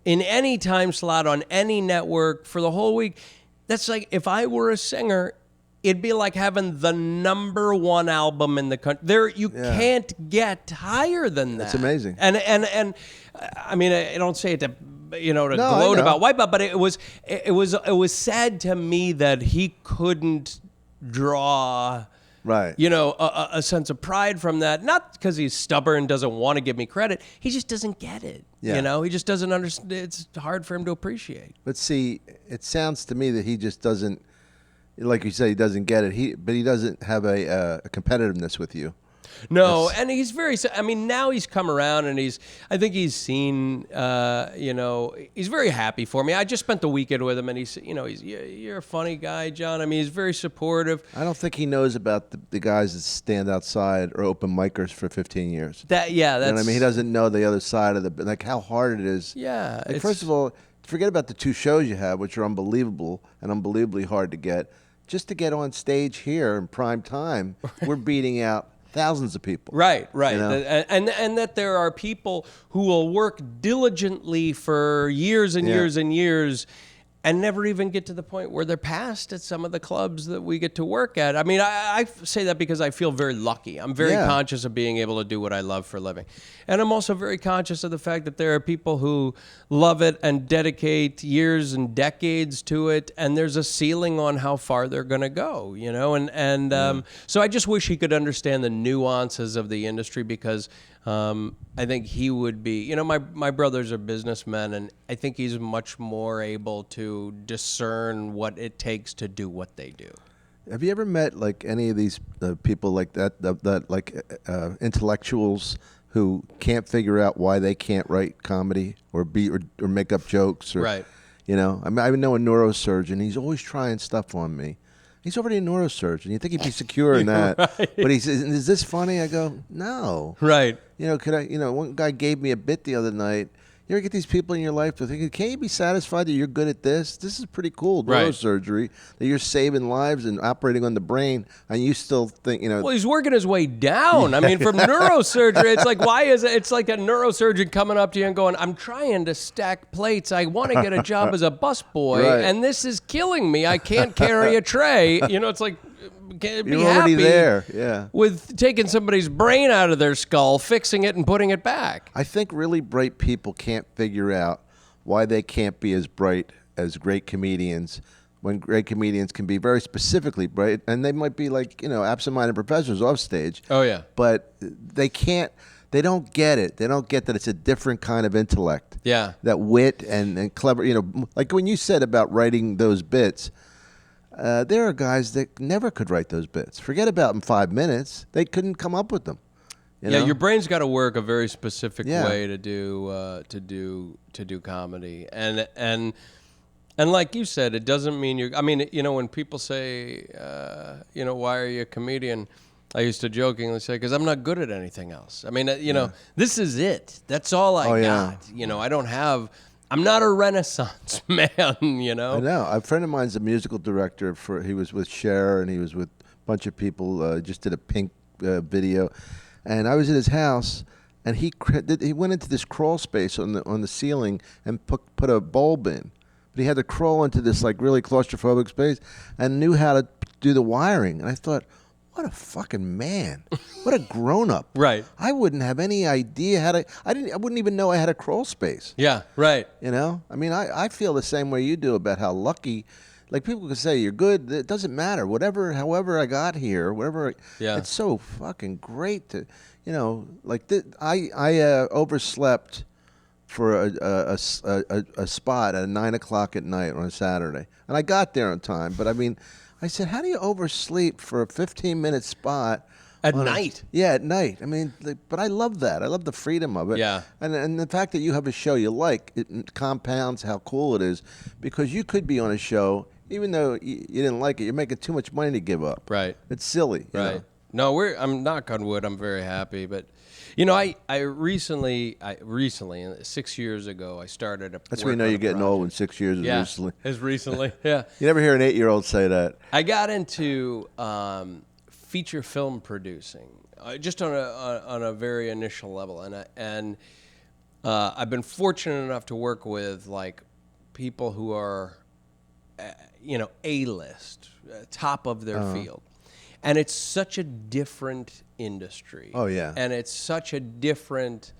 in any time slot on any network for the whole week. That's like if I were a singer, it'd be like having the #1 album in the country. You can't get higher than that. That's amazing. And I mean, I don't say it to gloat about Wipeout, but it was sad to me that he couldn't draw a sense of pride from that. Not because he's stubborn, doesn't want to give me credit. He just doesn't get it. He just doesn't understand. It's hard for him to appreciate. But see, it sounds to me that he just doesn't, like you said, he doesn't get it. But he doesn't have a competitiveness with you. No, and he's very. I mean, now he's come around, and I think he's seen. He's very happy for me. I just spent the weekend with him, and you're a funny guy, John. I mean, he's very supportive. I don't think he knows about the guys that stand outside or open micers for 15 years. That's. You know what I mean, he doesn't know the other side of like how hard it is. Yeah. Like, first of all, forget about the 2 shows you have, which are unbelievable and unbelievably hard to get. Just to get on stage here in prime time, we're beating out thousands of people. Right. You know? And that there are people who will work diligently for years and years and years and never even get to the point where they're passed at some of the clubs that we get to work at. I mean, I say that because I feel very lucky. I'm very conscious of being able to do what I love for a living. And I'm also very conscious of the fact that there are people who love it and dedicate years and decades to it, and there's a ceiling on how far they're going to go, you know? So I just wish he could understand the nuances of the industry, because I think he would be, you know, my brothers are businessmen, and I think he's much more able to discern what it takes to do what they do. Have you ever met like any of these people like that intellectuals who can't figure out why they can't write comedy or make up jokes? Or, right. You know, I mean, I know a neurosurgeon. He's always trying stuff on me. He's already a neurosurgeon. You think he'd be secure in that? Right. But he says, "Is this funny?" I go, "No." Right. You know, could I? You know, one guy gave me a bit the other night. You ever get these people in your life to think, "Can't you be satisfied that you're good at this? This is pretty cool, neurosurgery, that you're saving lives and operating on the brain, and you still think, you know." Well, he's working his way down. I mean, from neurosurgery, it's like, why is it? It's like a neurosurgeon coming up to you and going, "I'm trying to stack plates. I want to get a job as a busboy, and this is killing me. I can't carry a tray." You know, it's like, be You're already happy there, with taking somebody's brain out of their skull, fixing it, and putting it back. I think really bright people can't figure out why they can't be as bright as great comedians, when great comedians can be very specifically bright, and they might be like, you know, absent-minded professors off stage. Oh, yeah. But they can't. They don't get it. They don't get that it's a different kind of intellect. Yeah. That wit and clever. You know, like when you said about writing those bits. There are guys that never could write those bits. Forget about in 5 minutes. They couldn't come up with them. You know? Your brain's got to work a very specific way to do comedy, and like you said, it doesn't mean you're. I mean, you know, when people say, you know, why are you a comedian? I used to jokingly say, because I'm not good at anything else. I mean, you know, this is it. That's all I got. You know, I don't have. I'm not a Renaissance man, you know. I know. A friend of mine's a musical director. He was with Cher, and he was with a bunch of people. Just did a Pink video, and I was at his house, and he went into this crawl space on the ceiling and put a bulb in. But he had to crawl into this like really claustrophobic space, and knew how to do the wiring. And I thought, what a fucking man! What a grown up! Right. I wouldn't have any idea how to. I wouldn't even know I had a crawl space. Yeah. Right. You know. I mean, I feel the same way you do about how lucky. Like people can say you're good. It doesn't matter. However I got here, whatever. It's so fucking great to, you know. Like I overslept for a spot at 9 o'clock at night on a Saturday, and I got there on time. But I mean. I said, how do you oversleep for a 15-minute spot? At night? At night. I mean, but I love that. I love the freedom of it. Yeah. And the fact that you have a show you like, it compounds how cool it is, because you could be on a show, even though you didn't like it, you're making too much money to give up. Right. It's silly. Right. No, I'm knock on wood, I'm very happy. But, you know, I recently, 6 years ago, I started a That's when you know you're getting old when 6 years is recently. As recently, yeah. You never hear an 8-year-old say that. I got into feature film producing, just on a very initial level, and I've been fortunate enough to work with like people who are, you know, A-list, top of their field. And it's such a different industry. Oh, yeah. And it's such a different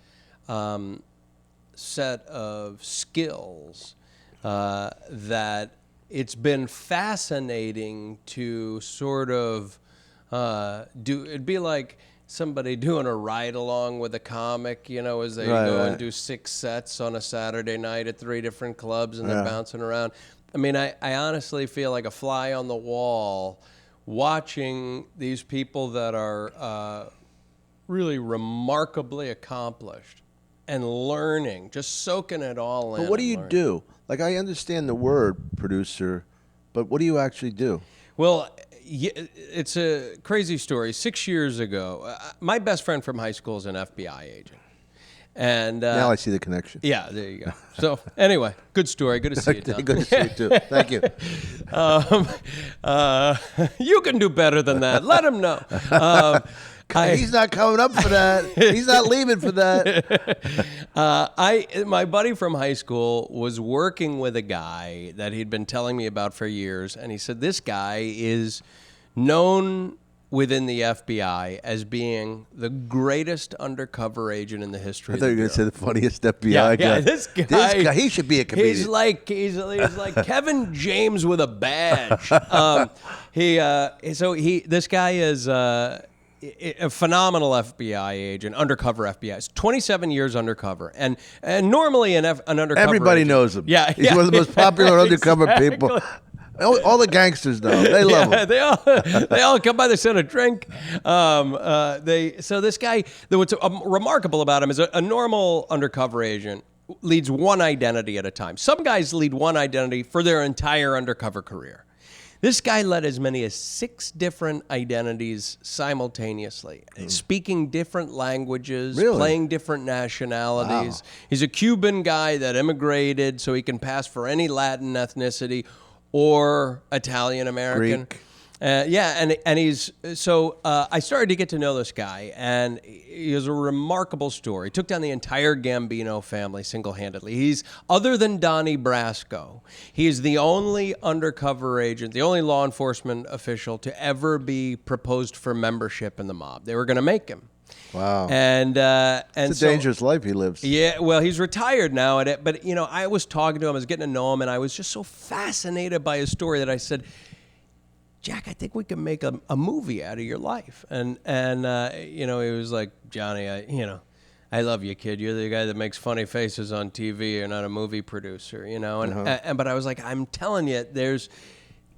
set of skills that it's been fascinating to sort of do. It'd be like somebody doing a ride along with a comic, you know, as they go and do 6 sets on a Saturday night at 3 different clubs, and they're bouncing around. I mean, I honestly feel like a fly on the wall watching these people that are really remarkably accomplished and learning, just soaking it all in. But what do and you learning. do? Like, I understand the word producer, but what do you actually do? Well, it's a crazy story. 6 years ago, my best friend from high school is an FBI agent. And Now I see the connection. yeah, there you go. So anyway, good story. Good to see you, Don. Good to see you, too. Thank you. You can do better than that. Let him know. He's not coming up for that. He's not leaving for that. My buddy from high school was working with a guy that he'd been telling me about for years, and he said this guy is known within the FBI as being the greatest undercover agent in the history. I thought you were going to say the funniest FBI yeah, guy. yeah, this guy, he should be a comedian. He's like Kevin James with a badge. This guy is a phenomenal FBI agent, undercover FBI. It's 27 years undercover, and normally an undercover Everybody agent, knows him. Yeah, he's one of the most popular undercover people. All the gangsters know. They love him. They all come by. They send a drink. So this guy, what's remarkable about him is a normal undercover agent leads one identity at a time. Some guys lead one identity for their entire undercover career. This guy led as many as 6 different identities simultaneously, speaking different languages, playing different nationalities. Wow. He's a Cuban guy that immigrated so he can pass for any Latin ethnicity or Italian American. Greek. And he's so I started to get to know this guy, and he has a remarkable story. He took down the entire Gambino family single-handedly. He's, other than Donnie Brasco, he is the only undercover agent, the only law enforcement official to ever be proposed for membership in the mob. They were going to make him. Wow. And it's a dangerous life he lives. Yeah, well, he's retired now, but I was talking to him, I was getting to know him, and I was just so fascinated by his story that I said, Jack, I think we can make a movie out of your life. And he was like, Johnny, I love you, kid. You're the guy that makes funny faces on TV. You're not a movie producer, but I was like, I'm telling you,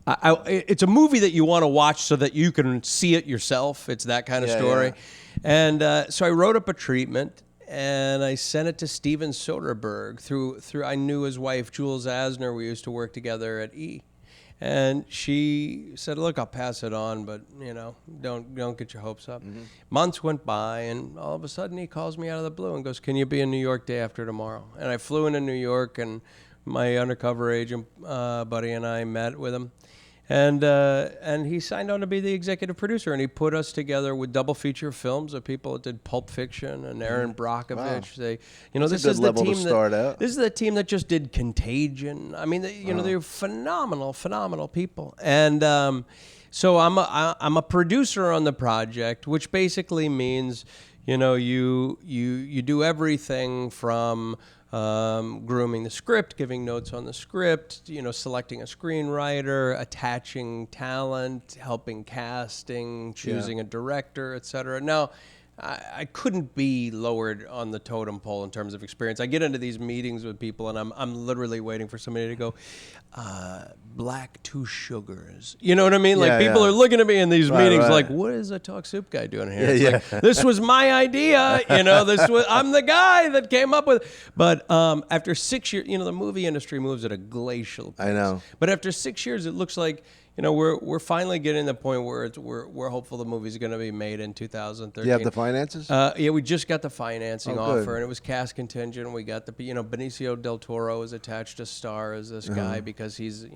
it's a movie that you want to watch so that you can see it yourself. It's that kind of story. Yeah. And so I wrote up a treatment, and I sent it to Steven Soderbergh through I knew his wife, Jules Asner. We used to work together at E! And she said, look, I'll pass it on, but, don't get your hopes up. Mm-hmm. Months went by, and all of a sudden he calls me out of the blue and goes, can you be in New York day after tomorrow? And I flew into New York, and my undercover agent buddy and I met with him. And he signed on to be the executive producer, and he put us together with double feature films of people that did Pulp Fiction and Aaron Brockovich. Wow. This is the team to start out. This is the team that just did Contagion. I mean, they're phenomenal people. And so I'm a producer on the project, which basically means you do everything from grooming the script, giving notes on the script, selecting a screenwriter, attaching talent, helping casting, choosing a director, etc. Now, I couldn't be lowered on the totem pole in terms of experience. I get into these meetings with people, and I'm literally waiting for somebody to go, black 2 sugars. You know what I mean? Like, people are looking at me in these meetings like, what is a Talk Soup guy doing here? Like, this was my idea. I'm the guy that came up with it. But after 6 years, the movie industry moves at a glacial pace. I know. But after 6 years, it looks like, we're finally getting to the point where we're hopeful the movie's going to be made in 2013. Do you have the finances? Yeah, we just got the financing offer, good. and it was cast contingent. We got the, Benicio del Toro is attached to star as this guy because he's,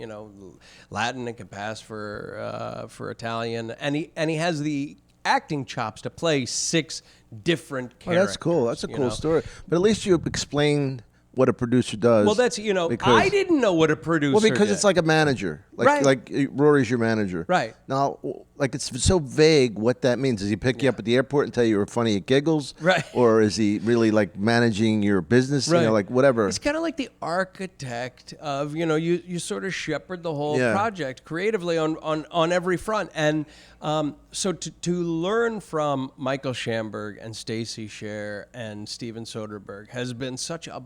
Latin and can pass for Italian, and he has the acting chops to play 6 different characters. Oh, that's cool. That's a cool story. But at least you explained what a producer does. Well, that's, I didn't know what a producer did. Well, because it's like a manager. Like Rory's your manager. Right. Now, like, it's so vague what that means. Does he pick you up at the airport and tell you you're funny at Giggles? Right. Or is he really, like, managing your business? Right. Like, whatever. It's kind of like the architect of, you sort of shepherd the whole project creatively on every front. And so to learn from Michael Schamberg and Stacey Sher and Steven Soderbergh has been such a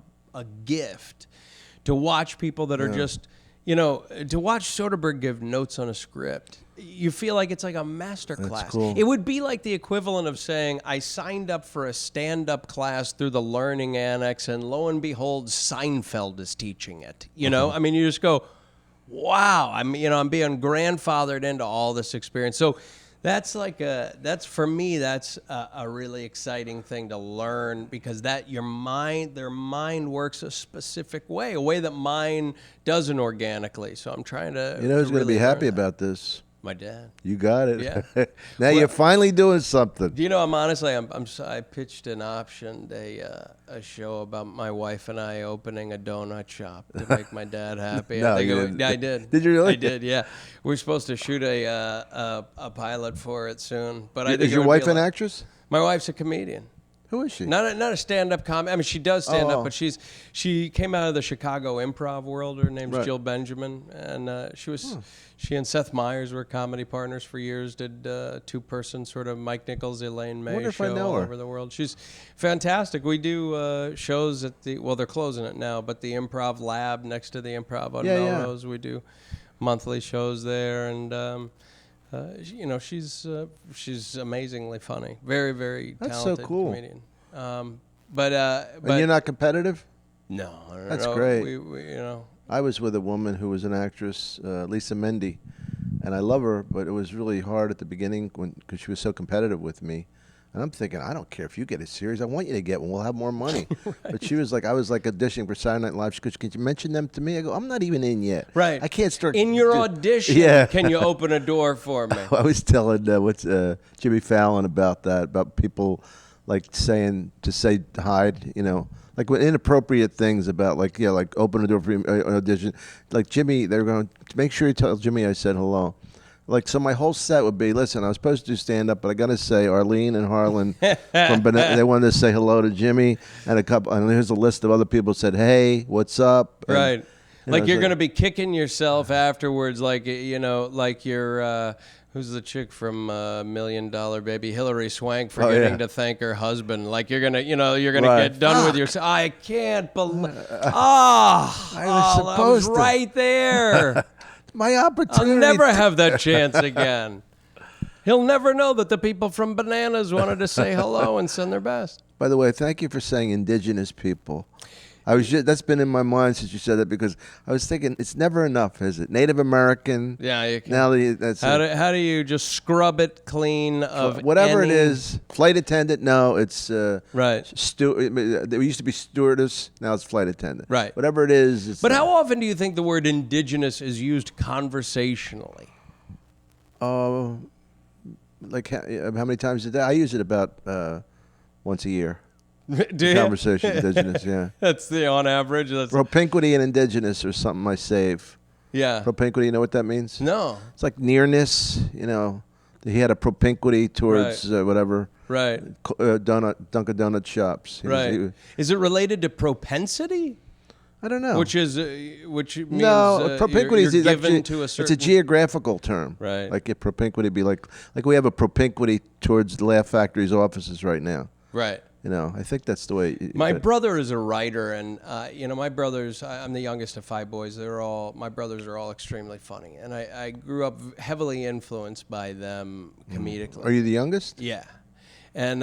gift to watch people that are just, to watch Soderbergh give notes on a script you feel like it's like a master class. cool. It would be like the equivalent of saying, I signed up for a stand-up class through the Learning Annex, and lo and behold, Seinfeld is teaching it. You know, I mean, you just go, wow. I'm being grandfathered into all this experience. So that's for me, that's a really exciting thing to learn, because their mind works a specific way, a way that mine doesn't organically. So I'm trying to. You know who's going to be really happy learn that. about this? My dad. You got it. Yeah. Now you're finally doing something. You know, I pitched an option, a show about my wife and I opening a donut shop to make my dad happy. No, I you think didn't. I did. Did you really? I did. Yeah, we're supposed to shoot a pilot for it soon. But I think Is your wife an actress? My wife's a comedian. Who is she? Not a stand-up comic. I mean, she does stand up, Oh. but she came out of the Chicago improv world. Her name's Right. Jill Benjamin, and she and Seth Meyers were comedy partners for years. Did two-person sort of Mike Nichols, Elaine May wonder if I show know all her. over the world. She's fantastic. We do shows at they're closing it now, but the Improv Lab next to the Improv on Yeah, yeah. Melrose, we do monthly shows there, and. She's amazingly funny. Very, very That's so talented cool. comedian. But And you're not competitive? no, I don't That's know. great. We I was with a woman who was an actress, Lisa Mendy, and I love her, but it was really hard at the beginning because she was so competitive with me. And I'm thinking, I don't care if you get a series. I want you to get one. We'll have more money. But she was like, I was like auditioning for Saturday Night Live. She goes, can you mention them to me? I go, I'm not even in yet. Right. I can't start. in your audition. Yeah. Can you open a door for me? I was telling Jimmy Fallon about that, about people like saying to say hide, like with inappropriate things about like open a door for an audition. Like Jimmy, they're going to make sure you tell Jimmy I said hello. Like, so my whole set would be, listen, I was supposed to do stand-up, but I got to say Arlene and Harlan from they wanted to say hello to Jimmy, and and here's a list of other people who said, hey, what's up? And, Right. Like you're it's going to be kicking yourself afterwards, like like you're who's the chick from $1 Million Baby, Hilary Swank, forgetting to thank her husband. Like you're gonna Right. get done with your. I can't believe. I was supposed to. right there. My opportunity. I'll never have that chance again. He'll never know that the people from Bananas wanted to say hello and send their best. By the way, thank you for saying indigenous people. That's been in my mind since you said that, because I was thinking it's never enough, is it? Native American. Yeah, you can. Now that's How do you just scrub it clean of whatever any- it is. Flight attendant. No, it's Right. There used to be stewardess. Now it's flight attendant. Right. Whatever it is. It's But how often do you think the word indigenous is used conversationally? Like how many times a day? I use it about once a year. Do you? Conversation, indigenous. Yeah. That's on average. That's Propinquity and indigenous or something I save. yeah. Propinquity, you know what that means? No. It's like nearness, He had a propinquity towards whatever. Right. Dunkin' Donut shops. Right. Is it related to propensity? I don't know. Which means No, propinquity you're is given actually, to a it's certain. a geographical term. Right. Like a propinquity be like we have a propinquity towards the Laugh Factory's offices right now. Right. I think that's the way. My brother is a writer, and my brothers. I'm the youngest of 5 boys. My brothers are all extremely funny, and I grew up heavily influenced by them comedically. Are you the youngest? Yeah, and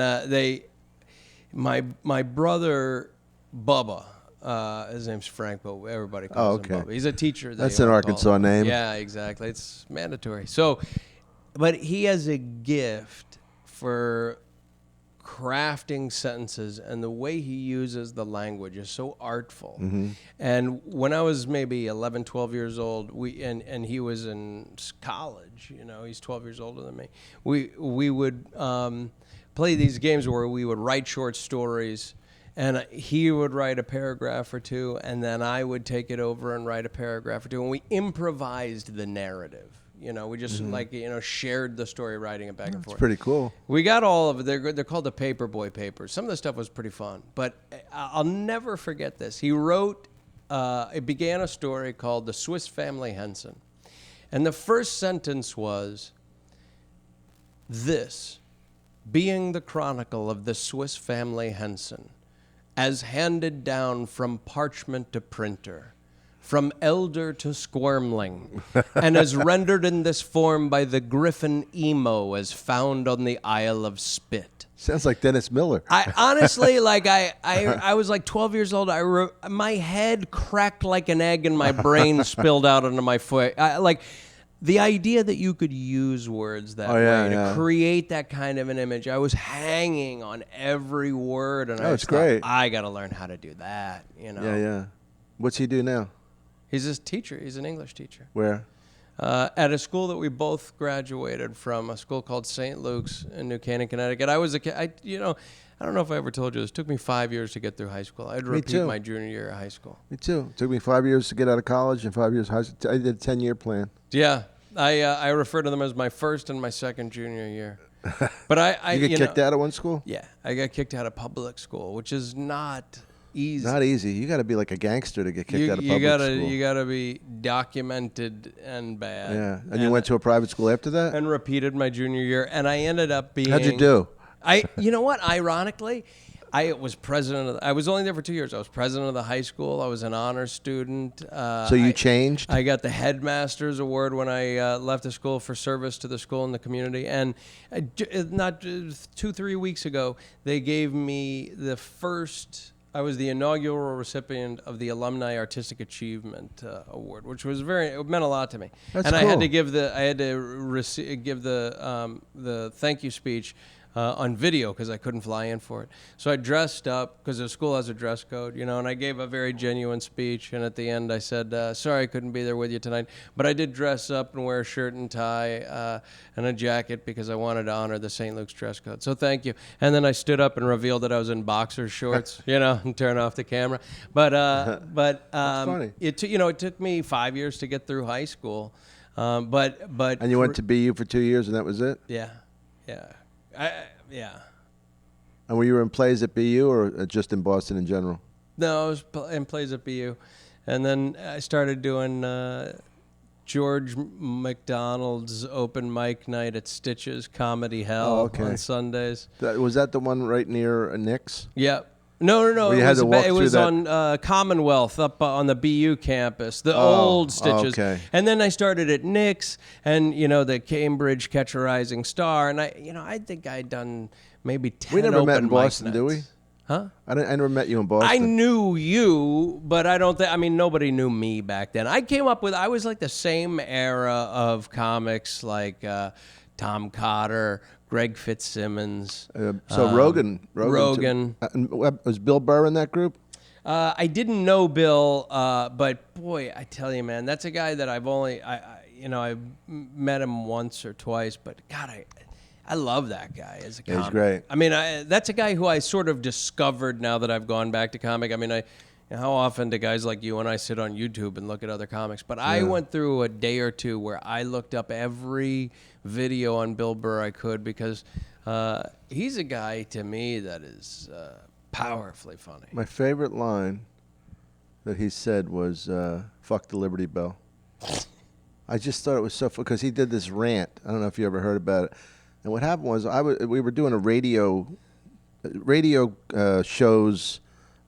my brother Bubba. His name's Frank, but everybody calls him Bubba. He's a teacher. That's an Arkansas name. Yeah, exactly. It's mandatory. So, but he has a gift for crafting sentences, and the way he uses the language is so artful. Mm-hmm. And when I was maybe 11, 12 years old, and he was in college, he's 12 years older than me, we would play these games where we would write short stories, and he would write a paragraph or two, and then I would take it over and write a paragraph or two, and we improvised the narrative. We just shared the story, writing it back and forth. It's pretty cool. We got all of it. They're called the Paperboy Papers. Some of the stuff was pretty fun, but I'll never forget this. He wrote, it began a story called The Swiss Family Henson. And the first sentence was, this being the chronicle of the Swiss family Henson, as handed down from parchment to printer, from elder to squirmling, and as rendered in this form by the griffin emo as found on the Isle of Spit. Sounds like Dennis Miller. I honestly, like, I was like 12 years old. My head cracked like an egg and my brain spilled out onto my foot. Like, the idea that you could use words that way to create that kind of an image, I was hanging on every word. And I it's great. I got to learn how to do that, you know? Yeah. What's he do now? He's a teacher. He's an English teacher. Where? At a school that we both graduated from, a school called St. Luke's in New Canaan, Connecticut. I was a kid. I don't know if I ever told you this. It took me 5 years to get through high school. I'd repeat my junior year of high school. Me too. It took me 5 years to get out of college and 5 years high school. I did a 10-year plan. Yeah. I refer to them as my first and my second junior year. But you get kicked out of one school? Yeah. I got kicked out of public school, which is not easy. Not easy. You got to be like a gangster to get kicked out of public school. You got to be documented and bad. Yeah. And you went to a private school after that? And repeated my junior year. And I ended up being... How'd you do? You know what? Ironically, I was president I was only there for 2 years. I was president of the high school. I was an honor student. So you changed? I got the headmaster's award when I left the school for service to the school and the community. And not 2-3 weeks ago, they gave me the first... I was the inaugural recipient of the Alumni Artistic Achievement Award, which was it meant a lot to me. That's and cool. I had to give give the thank you speech on video because I couldn't fly in for it. So I dressed up because the school has a dress code, you know, and I gave a very genuine speech. And at the end, I said, "Sorry, I couldn't be there with you tonight, but I did dress up and wear a shirt and tie and a jacket because I wanted to honor the St. Luke's dress code. So thank you." And then I stood up and revealed that I was in boxer shorts, you know, and turned off the camera. But That's funny. it took me 5 years to get through high school, but And you went to BU for 2 years, and that was it? Yeah. And were you in plays at BU or just in Boston in general? No, I was in plays at BU. And then I started doing George McDonald's open mic night at Stitch's Comedy Hell on Sundays. Was that the one right near Nick's? Yeah. No. Where It was on Commonwealth up on the BU campus, the old Stitches. Okay. And then I started at Nick's and, you know, the Cambridge Catch a Rising Star. And I think I'd done maybe 10 We never open met in mic Boston, nights. do we? Huh? I never met you in Boston. I knew you, but I don't think, nobody knew me back then. I was like the same era of comics like Tom Cotter, Greg Fitzsimmons. Rogan. Was Bill Burr in that group? I didn't know Bill, but boy, I tell you, man, that's a guy that I've met him once or twice, but God, I love that guy as a comic. He's great. That's a guy who I sort of discovered now that I've gone back to comic. How often do guys like you and I sit on YouTube and look at other comics? But I went through a day or two where I looked up every video on Bill Burr I could because he's a guy to me that is powerfully funny. My favorite line that he said was, "Fuck the Liberty Bell." I just thought it was so funny because he did this rant. I don't know if you ever heard about it. And what happened was we were doing a radio shows.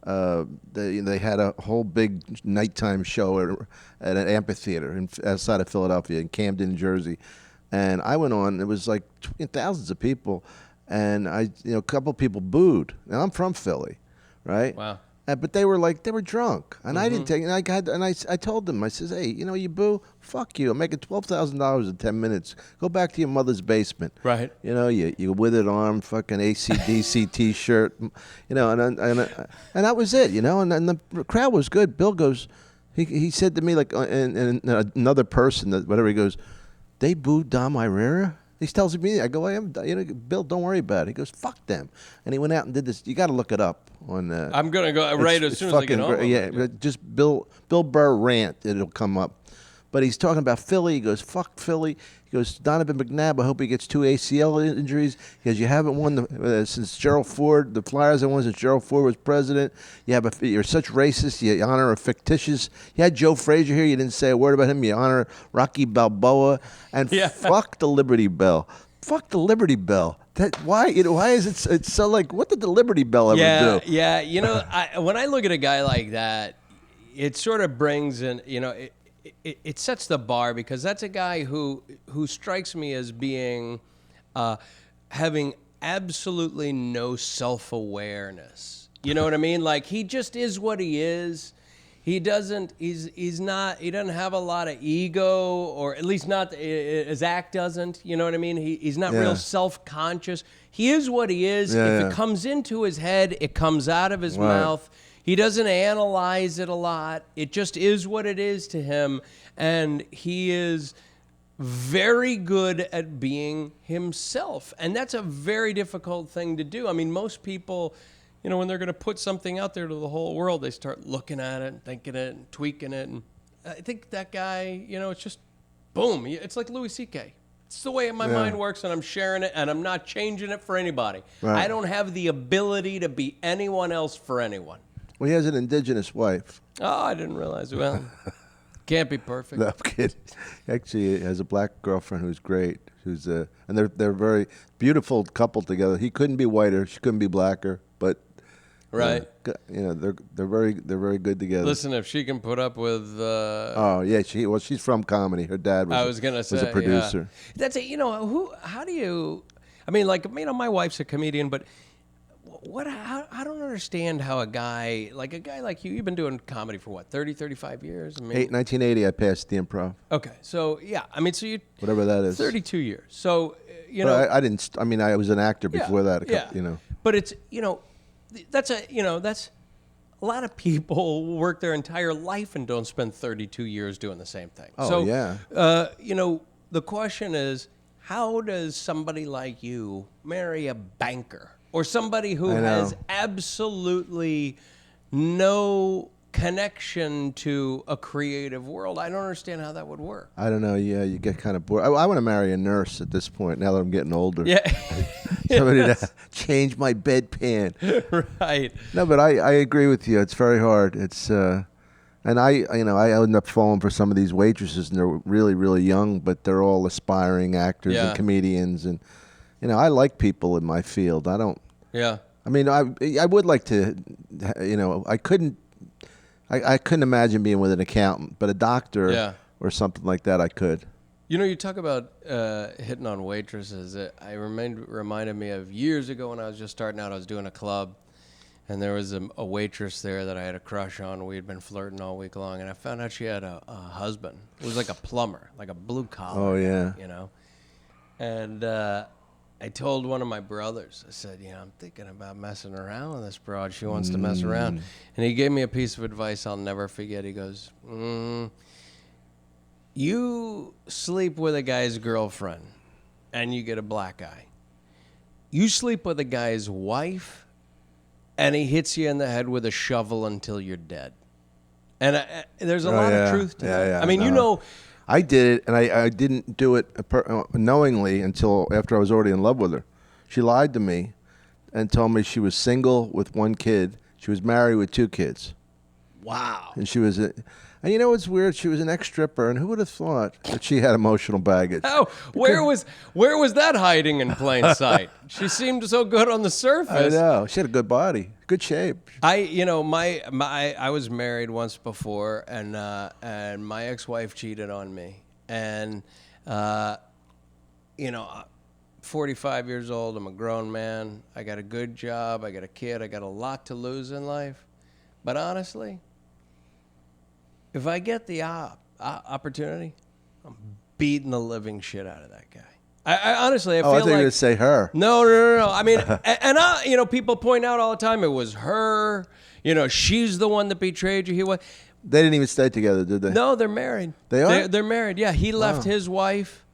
They had a whole big nighttime show at an amphitheater outside of Philadelphia in Camden, New Jersey. And I went on. It was like thousands of people, and a couple people booed. And I'm from Philly, right? Wow. But they were drunk, and I didn't take. And I told them, I says, "Hey, you boo, fuck you. I'm making $12,000 in 10 minutes. Go back to your mother's basement." Right. You withered arm, fucking AC/DC T-shirt, and that was it. And the crowd was good. Bill goes, he said to me and another person whatever he goes, they booed Dom Irrera. He tells me, I go, Bill, don't worry about it. He goes, fuck them. And he went out and did this. You got to look it up on. I'm gonna go right as soon as I get home. Yeah, just Bill Burr rant. It'll come up. But he's talking about Philly. He goes, fuck Philly. He goes, Donovan McNabb, I hope he gets 2 ACL injuries. He goes, you haven't won since Gerald Ford. The Flyers haven't won since Gerald Ford was president. You're such racist. You honor a fictitious. You had Joe Frazier here. You didn't say a word about him. You honor Rocky Balboa. And fuck the Liberty Bell. Fuck the Liberty Bell. Why is it? It's so like, what did the Liberty Bell ever do? Yeah. When I look at a guy like that, it sort of brings in, it sets the bar, because that's a guy who strikes me as being having absolutely no self-awareness. You know what I mean? Like, he just is what he is. He doesn't have a lot of ego, or at least not, his act doesn't, you know what I mean? He's not real self-conscious. He is what he is. If it comes into his head, it comes out of his mouth. He doesn't analyze it a lot. It just is what it is to him. And he is very good at being himself. And that's a very difficult thing to do. I mean, most people, when they're going to put something out there to the whole world, they start looking at it and thinking it and tweaking it. And I think that guy, it's just boom. It's like Louis C.K. It's the way my mind works, and I'm sharing it, and I'm not changing it for anybody. Right. I don't have the ability to be anyone else for anyone. Well, he has an indigenous wife. Oh, I didn't realize. Well, can't be perfect. No, I'm kidding. Actually, he has a black girlfriend who's great. Who's and they're very beautiful couple together. He couldn't be whiter, she couldn't be blacker, but right. They're very good together. Listen, if she can put up with. Oh yeah, she's from comedy. Her dad was a producer. Yeah. That's it. How do you? I mean, like, my wife's a comedian, but. I don't understand how a guy like you've been doing comedy for what, 30, 35 years? I mean, 1980, I passed the improv. Okay, so yeah, so you whatever that is, 32 years. So I didn't. I mean, I was an actor before that. But it's that's a lot of people work their entire life and don't spend 32 years doing the same thing. Oh so, yeah. The question is, how does somebody like you marry a banker? Or somebody who has absolutely no connection to a creative world. I don't understand how that would work. I don't know. Yeah, you get kind of bored. I want to marry a nurse at this point, now that I'm getting older. Yeah. Somebody to change my bedpan. Right. No, but I agree with you. It's very hard. It's and I end up falling for some of these waitresses, and they're really, really young, but they're all aspiring actors and comedians, and I like people in my field. I don't. Yeah. I mean, I would like to, I couldn't imagine being with an accountant, but a doctor or something like that, I could. You talk about hitting on waitresses. It reminded me of years ago when I was just starting out. I was doing a club, and there was a waitress there that I had a crush on. We had been flirting all week long, and I found out she had a husband. It was like a plumber, like a blue collar. Oh yeah. And I told one of my brothers, I said, I'm thinking about messing around with this broad. She wants to mess around. And he gave me a piece of advice I'll never forget. He goes, you sleep with a guy's girlfriend and you get a black eye. You sleep with a guy's wife and he hits you in the head with a shovel until you're dead. And there's a lot of truth to that. Yeah, I mean, I did it, and I didn't do it knowingly until after I was already in love with her. She lied to me and told me she was single with one kid. She was married with 2 kids. Wow. And she was, and what's weird? She was an ex-stripper, and who would have thought that she had emotional baggage? Oh, where was that hiding in plain sight? She seemed so good on the surface. I know. She had a good body, good shape. I was married once before, and my ex-wife cheated on me, and 45 years old. I'm a grown man. I got a good job. I got a kid. I got a lot to lose in life, but honestly, if I get the opportunity, I'm beating the living shit out of that guy. I honestly, I feel I like... thought you were going to say her. No. I mean, people point out all the time it was her. She's the one that betrayed you. They didn't even stay together, did they? No, they're married. They are? They're married, yeah. He left his wife,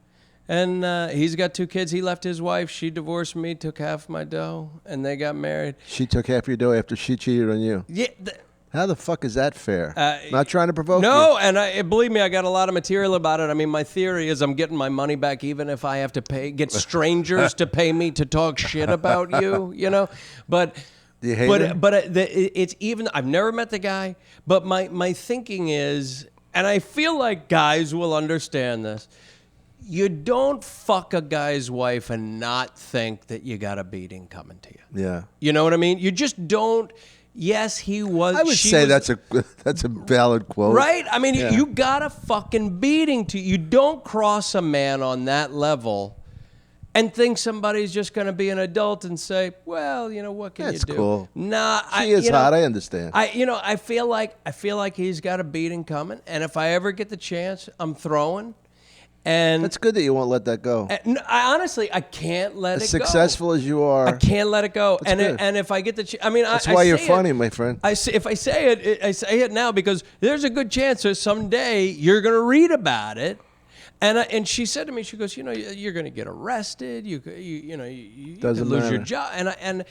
and he's got 2 kids. He left his wife. She divorced me, took half my dough, and they got married. She took half your dough after she cheated on you? Yeah. How the fuck is that fair? Not trying to provoke you. No, and believe me, I got a lot of material about it. I mean, my theory is I'm getting my money back even if I have to get strangers to pay me to talk shit about you, But do you hate her? It's even, I've never met the guy, but my thinking is, and I feel like guys will understand this, you don't fuck a guy's wife and not think that you got a beating coming to you. Yeah. You know what I mean? You just don't. Yes, he was. I would say that's a valid quote. Right? I mean, you got a fucking beating to you. Don't cross a man on that level and think somebody's just going to be an adult and say, well, what can you do? That's cool. Nah, she is hot. I understand. I feel like he's got a beating coming, and if I ever get the chance, I'm throwing. And that's good that you won't let that go. I honestly can't let it go. As successful as you are, I can't let it go. That's good. And if I get the chance, I mean, that's why you're funny, my friend. If I say it, I say it now because there's a good chance that someday you're going to read about it. And she said to me, she goes, you're going to get arrested. You could lose your job. And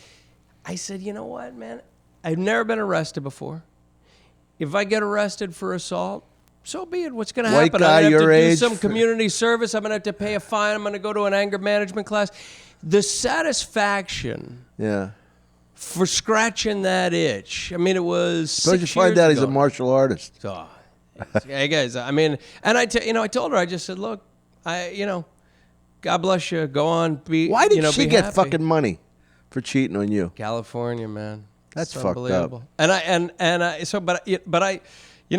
I said, you know what, man? I've never been arrested before. If I get arrested for assault, so be it. What's going to happen? Guy, I'm going to have to do age, some community service. I'm going to have to pay a fine. I'm going to go to an anger management class. The satisfaction for scratching that itch. I mean, it was 6 years ago. Suppose you find out he's a martial artist. Oh, hey, guys, I mean, and I told her, I just said, look, God bless you. Go on. Why did she get happy. fucking money for cheating on you? California, man. That's it's fucked unbelievable. up.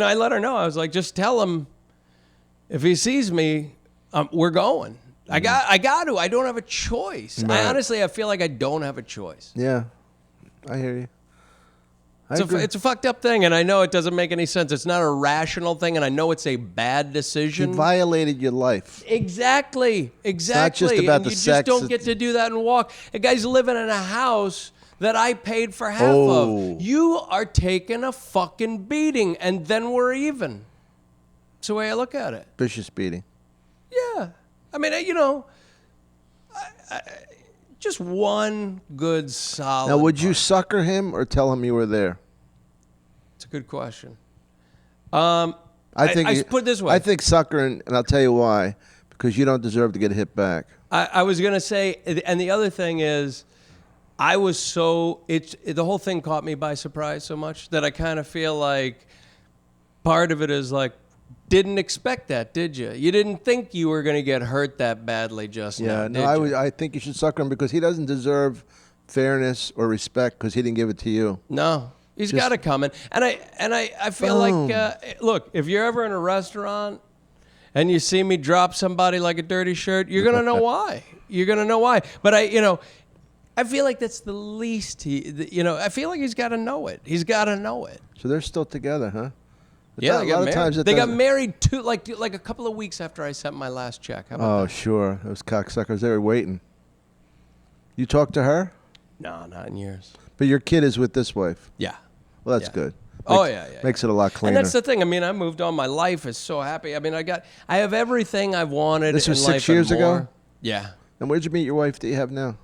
I let her know. I was like, just tell him if he sees me, we're going. I got to. I don't have a choice. Right. I feel like I don't have a choice. Yeah, I hear you. It's a fucked up thing, and I know it doesn't make any sense. It's not a rational thing, and I know it's a bad decision. He violated your life. Exactly. It's not just about and the you sex. just don't get to do that and walk. A guy's living in a house that I paid for half of. You are taking a fucking beating, and then we're even. That's the way I look at it. Vicious beating. Yeah. I mean, just one good solid. Now, would you sucker him or tell him you were there? It's a good question. I put it this way. I think suckering, and I'll tell you why, because you don't deserve to get hit back. I was going to say, and the other thing is, the whole thing caught me by surprise so much that I kind of feel like part of it is like, didn't expect that, did you? You didn't think you were going to get hurt that badly just now, did you? I think you should sucker him because he doesn't deserve fairness or respect because he didn't give it to you. No, he's got it coming. And I feel like, look, if you're ever in a restaurant and you see me drop somebody like a dirty shirt, you're going to know why. You're going to know why. But I feel like that's the least I feel like he's got to know it. He's got to know it. So they're still together, huh? Yeah, they got married like a couple of weeks after I sent my last check. How about that? Sure. Those cocksuckers, they were waiting. You talked to her? No, not in years. But your kid is with this wife? Yeah. Well, that's good. Makes it a lot cleaner. And that's the thing. I mean, I moved on. My life is so happy. I mean, I have everything I've wanted. This was in life 6 years and more. ago? Yeah. And where'd you meet your wife that you have now?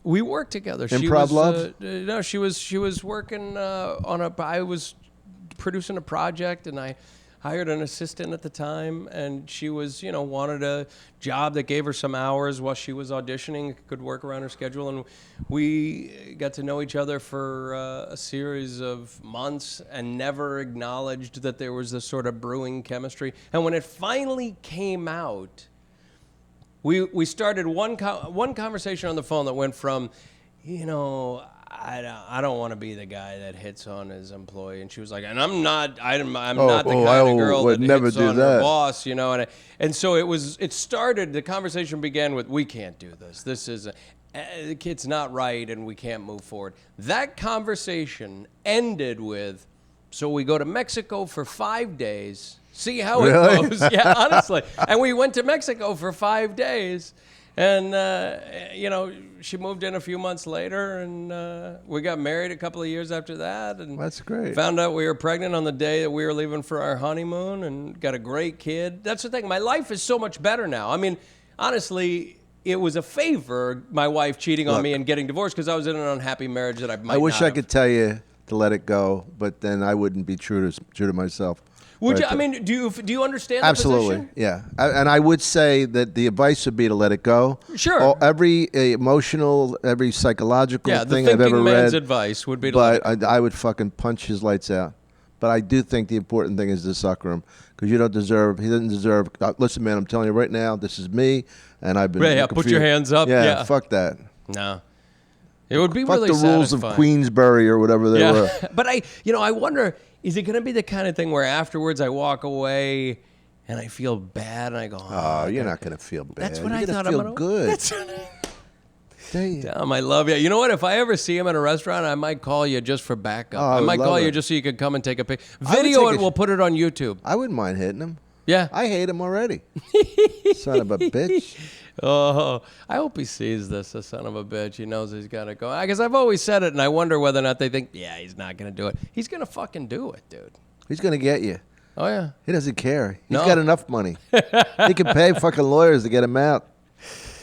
We worked together. Improv love? No, she was working I was producing a project, and I hired an assistant at the time, and she was, wanted a job that gave her some hours while she was auditioning, could work around her schedule, and we got to know each other for a series of months and never acknowledged that there was this sort of brewing chemistry. And when it finally came out, we started one conversation on the phone that went from, I don't want to be the guy that hits on his employee, and she was like, and I'm not the kind of girl that hits on her boss, and so it started. The conversation began with, we can't do this. This is the kid's not right, and we can't move forward. That conversation ended with, so we go to Mexico for 5 days, see how it goes. Yeah, honestly, and we went to Mexico for 5 days. And, she moved in a few months later, and we got married a couple of years after that. And that's great. Found out we were pregnant on the day that we were leaving for our honeymoon, and got a great kid. That's the thing. My life is so much better now. I mean, honestly, it was a favor, my wife cheating on me and getting divorced, because I was in an unhappy marriage that I wish I could tell you to let it go, but then I wouldn't be true to myself. Would you? I mean, do you understand absolutely, the position? Yeah. And I would say that the advice would be to let it go. Sure. Every emotional, every psychological thing I've ever read. Yeah, the thinking man's advice would be to let it go. But I would fucking punch his lights out. But I do think the important thing is to sucker him, because he doesn't deserve. Listen, man, I'm telling you right now, this is me, and I've been. Put your hands up. Yeah, fuck that. No. It would be Fuck really the rules satisfying. of Queensbury or whatever they were. But I wonder, is it going to be the kind of thing where afterwards I walk away and I feel bad and I go, Oh, you're not going to feel bad. That's what you're I gonna thought feel I'm going to good. That's Damn. Tom, I love you. You know what? If I ever see him at a restaurant, I might call you just for backup. Oh, I I would might love call you it. just so you could come and take a picture. I would Video take it. We'll put it on YouTube. I wouldn't mind hitting him. Yeah. I hate him already. Son of a bitch. Oh, I hope he sees this, the son of a bitch. He knows he's got to go. Because I've always said it, and I wonder whether or not they think, yeah, he's not going to do it. He's going to fucking do it, dude. He's going to get you. Oh, yeah. He doesn't care. He's No. got enough money. He can pay fucking lawyers to get him out.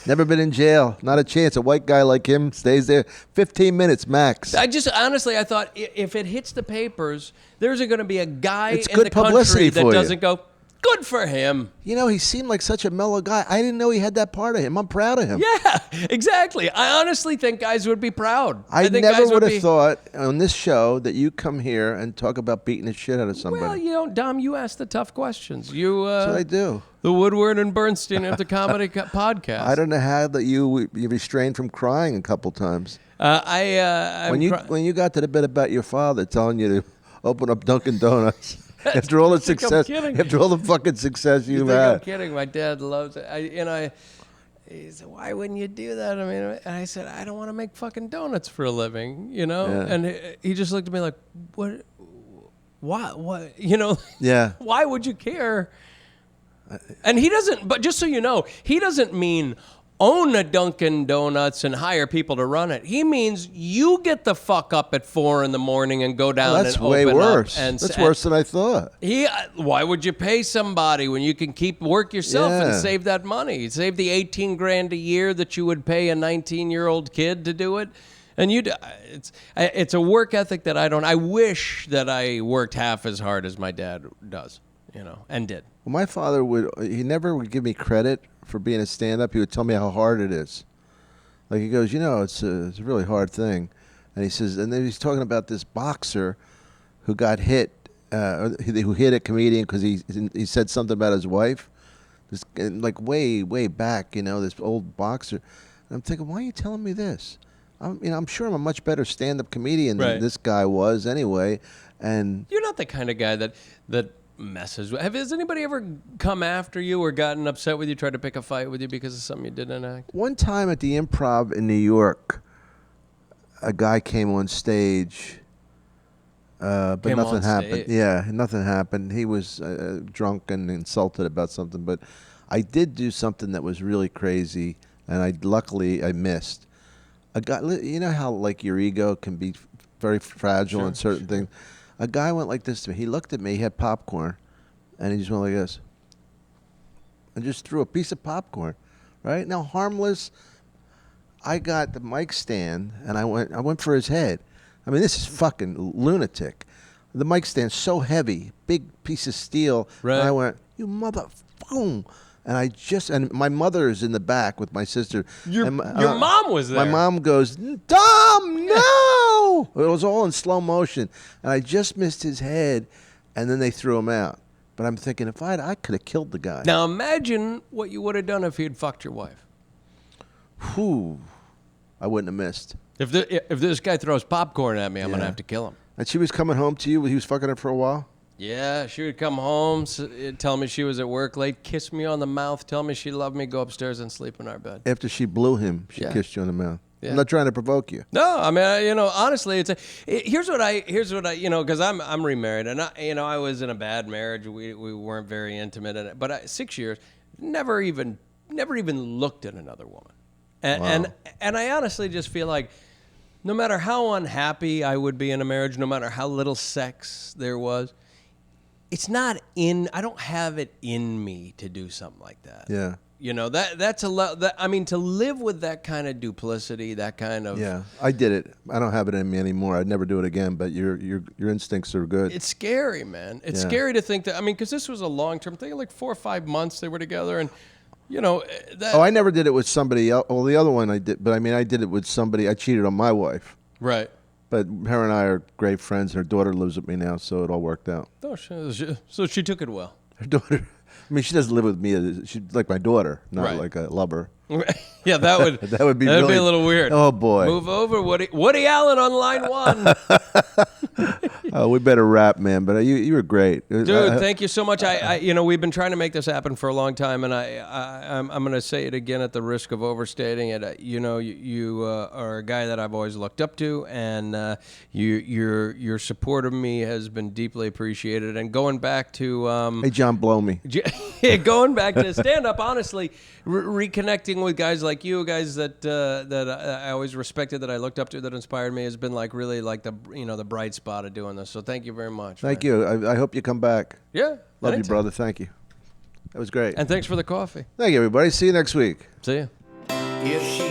Never been in jail. Not a chance. A white guy like him stays there 15 minutes max. I thought if it hits the papers, there's going to be a guy It's in good the country publicity that for you. doesn't go, good for him. You know, he seemed like such a mellow guy. I didn't know he had that part of him. I'm proud of him. Yeah, exactly. I honestly think guys would be proud. I think never guys would have be, thought on this show that you come here and talk about beating the shit out of somebody. Well, Dom, you ask the tough questions. You, That's what I do. the Woodward and Bernstein of the comedy podcast. I don't know how that you restrained from crying a couple times. When you got to the bit about your father telling you to open up Dunkin' Donuts after all the think I'm success, kidding? after all the fucking success You you've think I'm had. kidding? My dad loves it. He said, "Why wouldn't you do that?" I mean, and I said, "I don't want to make fucking donuts for a living," Yeah. And he just looked at me like, "What? Why? What? Yeah. Why would you care?" And he doesn't. But just so you know, he doesn't mean own a Dunkin' Donuts and hire people to run it. He means you get the fuck up at 4 a.m. and go down That's and way open worse. up. That's worse than I thought. Why would you pay somebody when you can work yourself and Yeah. save that money? Save the 18 grand a year that you would pay a 19-year-old kid to do it. And it's a work ethic that I wish that I worked half as hard as my dad does, and did. Well, my father he never would give me credit for being a stand-up. He would tell me how hard it is. Like he goes, it's a really hard thing. And he says, and then he's talking about this boxer who got hit, who hit a comedian because he said something about his wife. This, like way back, this old boxer. And I'm thinking, why are you telling me this? I'm sure I'm a much better stand-up comedian than this guy was anyway. And You're not the kind of guy that messes with. Has anybody ever come after you or gotten upset with you, tried to pick a fight with you because of something you did in an act? one time at the Improv in New York, a guy came on stage, but Came nothing on happened. stage? Yeah, nothing happened. He was drunk and insulted about something, but I did do something that was really crazy, and luckily I missed. A guy, you know how like your ego can be very fragile in certain things. A guy went like this to me. He looked at me. He had popcorn, and he just went like this, and just threw a piece of popcorn. Right now, harmless. I got the mic stand, and I went for his head. I mean, this is fucking lunatic. The mic stand's so heavy, big piece of steel. Right. And I went, you motherfucker. And my mother is in the back with my sister. Your And mom was there. My mom goes, Dom, no! It was all in slow motion. And I just missed his head, and then they threw him out. But I'm thinking, I could have killed the guy. Now imagine what you would have done if he had fucked your wife. Whew. I wouldn't have missed. If this guy throws popcorn at me, I'm gonna have to kill him. And she was coming home to you. He was fucking her for a while. Yeah, she would come home, tell me she was at work late, kiss me on the mouth, tell me she loved me, go upstairs and sleep in our bed. After she blew him, she Yeah. kissed you on the mouth. Yeah. I'm not trying to provoke you. No, I mean, honestly, here's what I, because I'm remarried, and I was in a bad marriage. We weren't very intimate in it, but 6 years, never even looked at another woman, and I honestly just feel like, no matter how unhappy I would be in a marriage, no matter how little sex there was, I don't have it in me to do something like that. Yeah. That's a lot. I mean, to live with that kind of duplicity, that kind of Yeah, I did it. I don't have it in me anymore. I'd never do it again. But your instincts are good. It's scary, man. It's Yeah. scary to think that. I mean, because this was a long-term thing, like 4 or 5 months they were together, and that. Oh, I never did it with somebody else. Well, the other one I did, but I mean, I did it with somebody. I cheated on my wife. Right. But her and I are great friends. Her daughter lives with me now, so it all worked out. Oh, so she took it well. Her daughter. I mean, she doesn't live with me. She's like my daughter, not Right. like a lover. Yeah, that would That'd be be really, a little weird. Oh boy. Move over, Woody Allen on line 1. Oh, we better wrap, man. But you were great, Dude. Thank you so much. We've been trying to make this happen for a long time, and I'm going to say it again at the risk of overstating it. You are a guy that I've always looked up to, and your support of me has been deeply appreciated. And going back to hey, John, blow me. going back to stand up, honestly, reconnecting with guys like you, guys that I always respected, that I looked up to, that inspired me, has been like really like the bright spot of doing this. So thank you very much. Thank you. I hope you come back. Yeah. Love anytime. you, brother. Thank you. That was great. And thanks for the coffee. Thank you, everybody. See you next week. See ya. If she